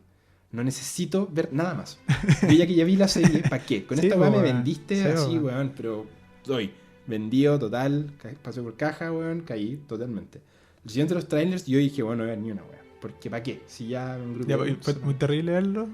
No necesito ver nada más. Yo ya que ya vi la serie, ¿para qué? Con Sí, esta weá po, me weón. vendiste Sí, así, weón. weón, pero doy. Vendido total, pasé por caja, weón, caí totalmente. El siguiente de los trailers yo dije, bueno, no voy a ver ni una weá. Porque ¿para qué? Si ya en grupo... Ya, fue muy terrible verlo.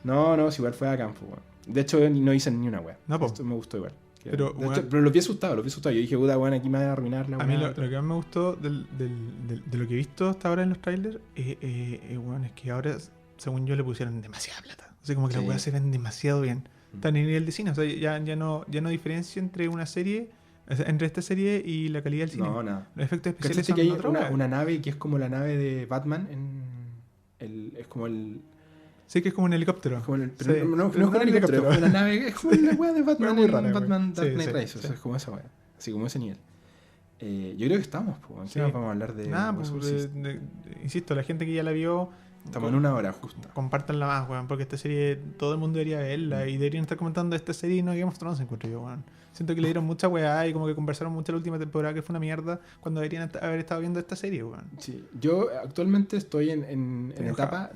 No, si igual fue a campo, weón. De hecho, no hice ni una weá. No, po. Esto me gustó igual. Pero, De hecho, weón, pero lo vi asustado. Yo dije, puta, weón, aquí me va a arruinar la a mí weá. lo que más me gustó de lo que he visto hasta ahora en los trailers, weón, es que ahora, según yo, le pusieron demasiada plata. O Entonces como que Sí. las weas se ven demasiado bien. Están en nivel de cine, o sea, ya no diferencia entre una serie, o sea, entre esta serie y la calidad del cine. No, nada. Los efectos especiales ¿Cachaste son que hay otra wea. una nave que es como la nave de Batman? Es como Sí que es como un helicóptero. es como el, Sí. pero no es Pero como un helicóptero, es como una nave, es como la weá de Batman, Wea muy en rara, Batman wea. Dark Sí, Knight sí, Rises, sí. es como esa weá, así como ese nivel. Yo creo que estamos, pues. Sí. ¿Qué más vamos a hablar de Nada, pues, Exorcist? insisto, la gente que ya la vio, Estamos en una hora justa. compártanla más, weón, porque esta serie todo el mundo debería verla Mm. y deberían estar comentando esta serie y no Game of Thrones, encuentro yo, weón. Siento que le dieron mucha weá y como que conversaron mucho la última temporada que fue una mierda cuando deberían haber estado viendo esta serie, weón. Sí, yo actualmente estoy en Estoy etapa.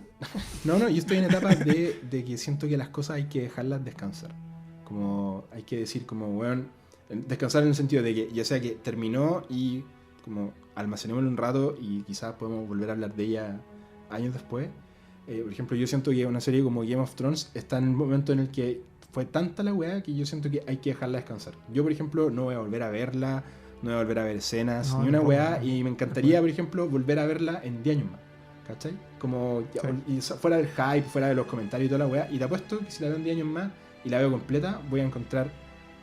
No, yo estoy en etapa de que siento que las cosas hay que dejarlas descansar. Como hay que decir, como, weón, descansar en el sentido de que ya sea que terminó y como almacenémoslo un rato y quizás podemos volver a hablar de ella años después. Por ejemplo, yo siento que una serie como Game of Thrones está en el momento en el que fue tanta la weá que yo siento que hay que dejarla descansar. Yo, por ejemplo, no voy a volver a verla, no voy a volver a ver escenas, No, ni una tampoco, weá, no. y me encantaría, por ejemplo, volver a verla en 10 años más. ¿Cachai? Como ya, Sí. y fuera del hype, fuera de los comentarios y toda la weá. Y te apuesto que si la veo en 10 años más y la veo completa, voy a encontrar,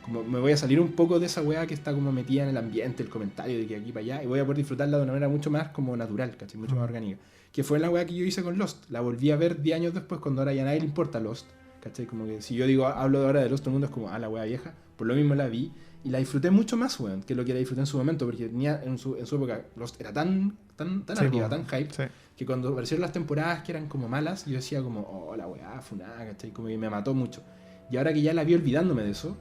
como me voy a salir un poco de esa weá que está como metida en el ambiente, el comentario de que aquí para allá, y voy a poder disfrutarla de una manera mucho más como natural, ¿cachai? Mucho más orgánica. Que fue la weá que yo hice con Lost. La volví a ver 10 años después cuando ahora ya a nadie le importa Lost. ¿Cachai? Como que si yo digo, hablo ahora de Lost, todo el mundo es como, la weá vieja. Por lo mismo la vi y la disfruté mucho más, weón, que lo que la disfruté en su momento, porque tenía en su época Lost era tan Sí, arriba, po. tan hype, Sí. que cuando aparecieron las temporadas que eran como malas, yo decía como, la weá, funada, ¿cachai? Como que me mató mucho. Y ahora que ya la vi olvidándome de eso,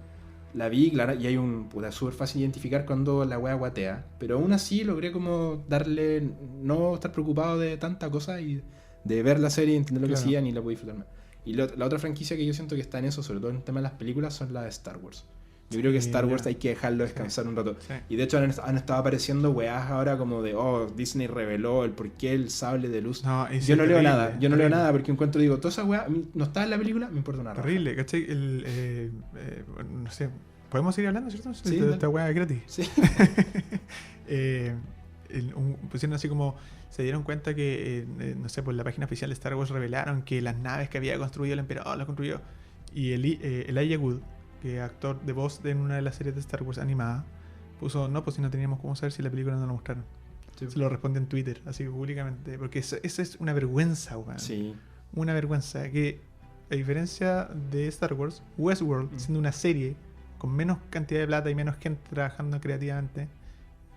la vi, claro, y hay un puta súper fácil identificar cuando la weá guatea. Pero aún así logré como darle, no estar preocupado de tanta cosa y de ver la serie y entender lo que Claro. hacían y la pude disfrutar más. Y la otra franquicia que yo siento que está en eso, sobre todo en el tema de las películas, son las de Star Wars. Yo creo que Sí, Star Wars ya. hay que dejarlo descansar un rato. Sí. Y de hecho han estado apareciendo weás ahora como de, Disney reveló el por qué el sable de luz. No, y sí, Yo no leo terrible, nada, yo no leo terrible. nada porque encuentro, digo, toda esa weá a mí no está en la película, me importa una raja. Terrible, ¿cachai? No sé, podemos seguir hablando, ¿cierto? Sí, de dale. esta weá gratis. Sí. Pusieron así como se dieron cuenta que, no sé, por la página oficial de Star Wars revelaron que las naves que había construido el emperador las construyó. Y Elijah Wood, que es actor de voz en una de las series de Star Wars animada, puso, no, pues si no teníamos cómo saber si la película no lo mostraron. Sí. Se lo responde en Twitter, así públicamente, porque eso es una vergüenza, weón. Sí. Una vergüenza que, a diferencia de Star Wars, Westworld, siendo una serie con menos cantidad de plata y menos gente trabajando creativamente,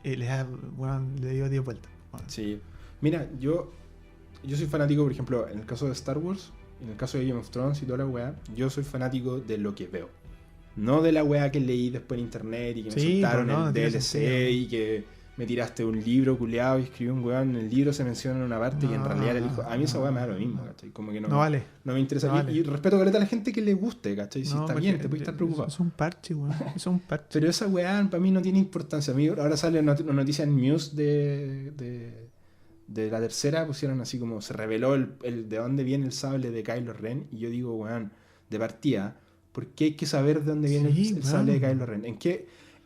le dio 10 vueltas. Bueno, Sí. Mira, yo soy fanático, por ejemplo, en el caso de Star Wars, en el caso de Game of Thrones y toda la weá, yo soy fanático de lo que veo. No de la weá que leí después en internet y que me Sí, soltaron pues no, el tiene DLC sentido. y que me tiraste un libro culeado y escribí un weón. En el libro se menciona en una parte que en realidad era el hijo. A mí esa weá me da lo mismo, ¿cachai? Como que no vale. no me interesa. No vale. Y respeto caleta a la gente que le guste, ¿cachai? Si No, está porque bien, te puedes estar preocupado. Es un parche, weón. Es un parche. Pero esa weá para mí no tiene importancia. A mí ahora sale una noticia en News de la tercera, pusieron así como se reveló el de dónde viene el sable de Kylo Ren. Y yo digo, weón, de partida, ¿por qué hay que saber de dónde viene Sí, el sable de weón. Kylo Ren?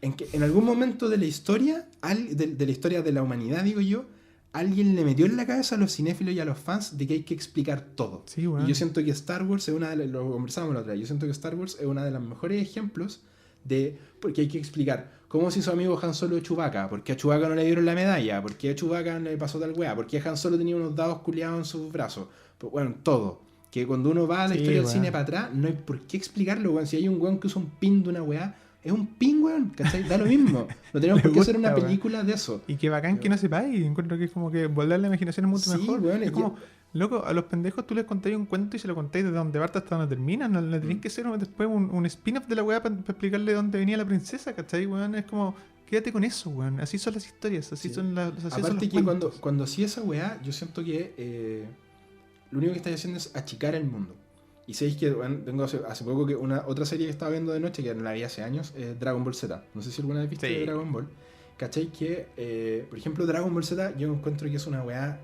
En algún momento de la historia, de la historia de la humanidad, digo yo, alguien le metió en la cabeza a los cinéfilos y a los fans de que hay que explicar todo. Sí, weón. Y yo siento que Star Wars es lo conversábamos la otra vez, yo siento que Star Wars es una de los mejores ejemplos de porque hay que explicar cómo se hizo amigo Han Solo de Chewbacca, por qué a Chewbacca no le dieron la medalla, por qué a Chewbacca no le pasó tal weá, por qué Han Solo tenía unos dados culiados en sus brazos. Pues, bueno, todo. Que cuando uno va a la Sí, historia del weón. cine para atrás, no hay por qué explicarlo, weón. Si hay un weón que usa un pin de una weá, es un pin, weón, ¿cachai? Da lo mismo. No tenemos Me por qué hacer una gusta, weón. película de eso. Y qué bacán que no sepáis. Y encuentro que es como que volar la imaginación es mucho Sí, mejor. weón, Es y- como, loco, a los pendejos tú les contáis un cuento y se lo contáis desde donde parte hasta donde termina. No le tenéis que hacer después un spin-off de la weá para explicarle dónde venía la princesa, ¿cachai, weón? Es como, quédate con eso, weón. Así son las historias, así Sí. son así son Aparte los que cuentos. cuando hacía esa weá, yo siento que lo único que estáis haciendo es achicar el mundo. Y sabéis que bueno, tengo hace poco que otra serie que estaba viendo de noche, que no la vi hace años, es Dragon Ball Z. No sé si alguna vez viste Sí. Dragon Ball. ¿Cachai? Que, por ejemplo, Dragon Ball Z, yo encuentro que es una weá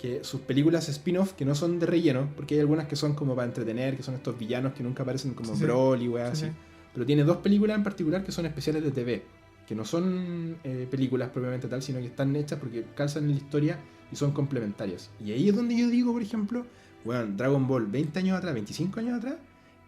que sus películas spin-off, que no son de relleno, porque hay algunas que son como para entretener, que son estos villanos que nunca aparecen como Sí, sí. Broly y weá Sí, así. sí. Pero tiene dos películas en particular que son especiales de TV, que no son películas propiamente tal, sino que están hechas porque calzan en la historia y son complementarias. Y ahí es donde yo digo, por ejemplo, Weón, Dragon Ball 20 años atrás, 25 años atrás,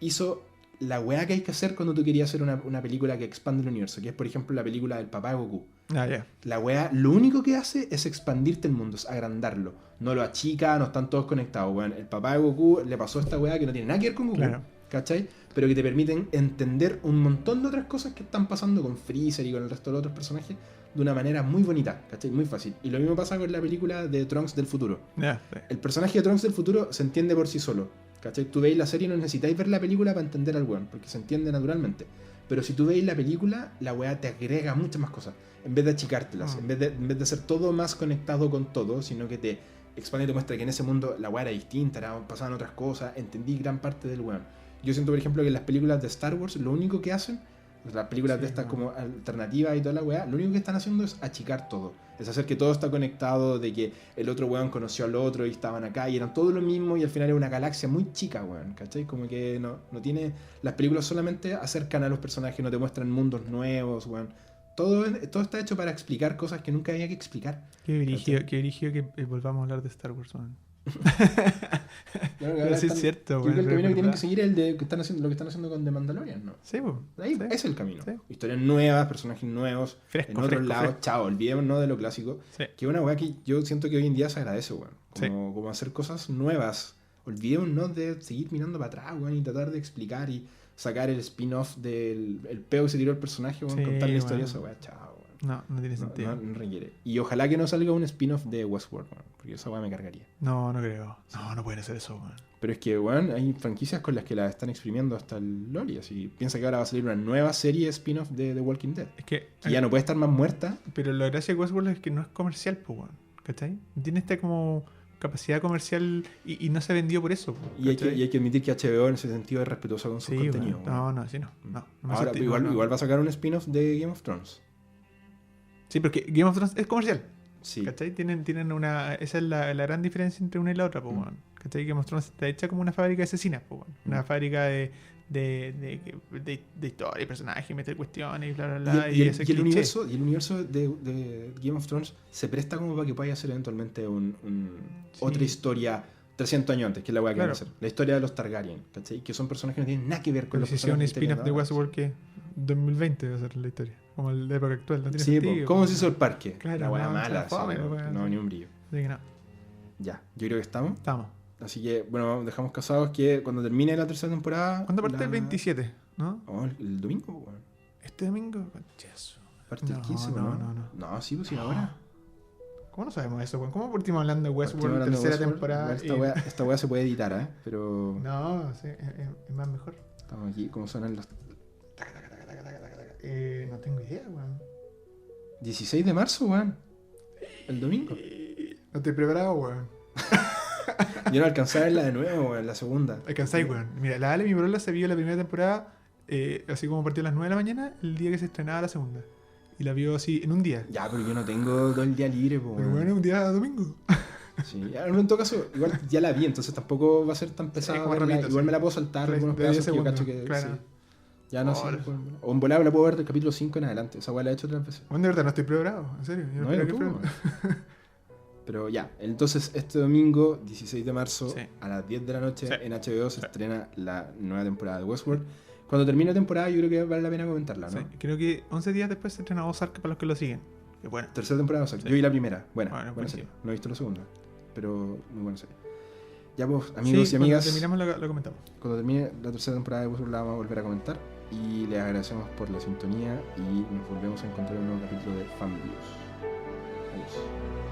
hizo la weá que hay que hacer cuando tú querías hacer una película que expande el universo, que es por ejemplo la película del papá de Goku. Ah, ya. La weá, lo único que hace es expandirte el mundo, es agrandarlo. No lo achica, no están todos conectados, weón. El papá de Goku le pasó esta weá que no tiene nada que ver con Goku, Claro. ¿cachai? Pero que te permiten entender un montón de otras cosas que están pasando con Freezer y con el resto de los otros personajes de una manera muy bonita, ¿cachai? Muy fácil. Y lo mismo pasa con la película de Trunks del futuro. Ya, sí. El personaje de Trunks del futuro se entiende por sí solo, ¿cachai? Tú veis la serie y no necesitáis ver la película para entender al weón, porque se entiende naturalmente. Pero si tú veis la película, la weá te agrega muchas más cosas. En vez de achicártelas, en vez de hacer todo más conectado con todo, sino que te expande y te muestra que en ese mundo la weá era distinta, pasaban otras cosas, entendí gran parte del weón. Yo siento, por ejemplo, que en las películas de Star Wars lo único que hacen, las películas de estas como alternativas y toda la weá, lo único que están haciendo es achicar todo. Es hacer que todo está conectado, de que el otro weón conoció al otro y estaban acá y eran todo lo mismo y al final era una galaxia muy chica, weón, ¿cachai? Como que no tiene... Las películas solamente acercan a los personajes, no te muestran mundos nuevos, weón. Todo está hecho para explicar cosas que nunca había que explicar. Qué dirigido que volvamos a hablar de Star Wars, man. Claro, Pero sí es cierto, creo que el camino que tienen verdad. que seguir es el de lo que están haciendo con The Mandalorian, ¿no? Sí, pues. Ahí sí. es el camino. Sí. Historias nuevas, personajes nuevos, Fresco, en otros fresco, lados. fresco. Chao, olvidémonos de lo clásico. Sí. Que es una weá que yo siento que hoy en día se agradece, weón. Sí. Como hacer cosas nuevas. Olvidémonos de seguir mirando para atrás, weón, y tratar de explicar y sacar el spin-off del el peo que se tiró el personaje, weón, Sí, contar la historia weón. de esa weá. Chao, weón. No tiene sentido. No requiere. Y ojalá que no salga un spin-off de Westworld, weón, porque esa weá me cargaría. No creo. No pueden hacer eso, man. Pero es que, weón, hay franquicias con las que la están exprimiendo hasta el loli. Así piensa que ahora va a salir una nueva serie spin-off de The Walking Dead. Es que Ya no puede estar más muerta. Pero la gracia de Westworld es que no es comercial, pues, weón. ¿Cachai? Tiene esta como capacidad comercial y no se vendió por eso, po, Y hay ¿cachai? que admitir que HBO en ese sentido es respetuoso con sus Sí, contenidos. weón. weón. No, sí, no. Me Ahora, asusté, igual, no. igual va a sacar un spin-off de Game of Thrones. Sí, porque Game of Thrones es comercial. Sí. ¿Cachai? Tienen una... Esa es la gran diferencia entre una y la otra, pues, weón. ¿Cachai? Game of Thrones está hecha como una fábrica de asesinas, pues, weón. Una fábrica de historia y personajes, meter cuestiones y bla, bla, bla. Y ese el cliché. universo de Game of Thrones se presta como para que pueda hacer eventualmente Sí. otra historia 300 años antes, que es la weá que van a Claro. hacer. La historia de los Targaryen, ¿cachai? Que son personajes que no tienen nada que ver con Pero los si hicieron un personajes spin-off de anteriores, ¿no? Westworld que 2020 va a ser la historia. Como el de época actual. No tiene Sí, sentido. po, ¿cómo se hizo el parque? Claro, la weá no, mala, está fome, así, la weá, no, sí. ni un brillo. Así que no. Ya, yo creo que estamos. Estamos. Así que, bueno, dejamos casados que cuando termine la tercera temporada. ¿Cuándo parte el 27? ¿No? Oh, el domingo, weón. ¿Este domingo? Conchazo. Parte el No, 15, no, ¿no? no. No, sí, pues sí, ahora. ¿Cómo no sabemos eso, weón? ¿Cómo partimos hablando de Partimos Westworld, hablando de tercera Westworld. temporada? Esta weá se puede editar, ¿eh? Pero No, sí, es más mejor. estamos aquí, ¿cómo suenan los...? No tengo idea, weón. 16 de marzo, weón. El domingo. No estoy preparado, weón. Yo no alcancé a verla de nuevo, weón, la segunda. Alcanzáis, weón. Mira, la Ale, mi borola, se vio la primera temporada, así como partió a las 9 de la mañana, el día que se estrenaba la segunda. Y la vio así en un día. Ya, pero yo no tengo todo el día libre, po, Pero weón. bueno, un día domingo. Sí, en todo caso, igual ya la vi, entonces tampoco va a ser tan pesada. como verla. rapidito, igual sí. me la puedo saltar De algunos 10 pedazos que yo segundos, cacho que... claro. sí. Ya no sé. Hola. O en volada la puedo ver del capítulo 5 en adelante. Esa weá la he hecho otras veces. Bueno, de verdad, no estoy preparado. En serio. Yo No, espero no que tú, pre- weón. Pero ya, entonces este domingo, 16 de marzo, Sí. a las 10 de la noche, Sí. en HBO se Sí. estrena la nueva temporada de Westworld. Cuando termine la temporada, yo creo que vale la pena comentarla, ¿no? Sí, creo que 11 días después se estrena Ozark para los que lo siguen. Que bueno. Tercera temporada, o sea, Sí. yo vi la primera. Buena Bueno, buena buenísimo. serie. No he visto la segunda, pero muy buena serie. Ya pues, amigos Sí, y amigas, cuando terminamos lo comentamos. cuando termine la tercera temporada de Westworld la vamos a volver a comentar. Y les agradecemos por la sintonía y nos volvemos a encontrar en un nuevo capítulo de Family Adiós.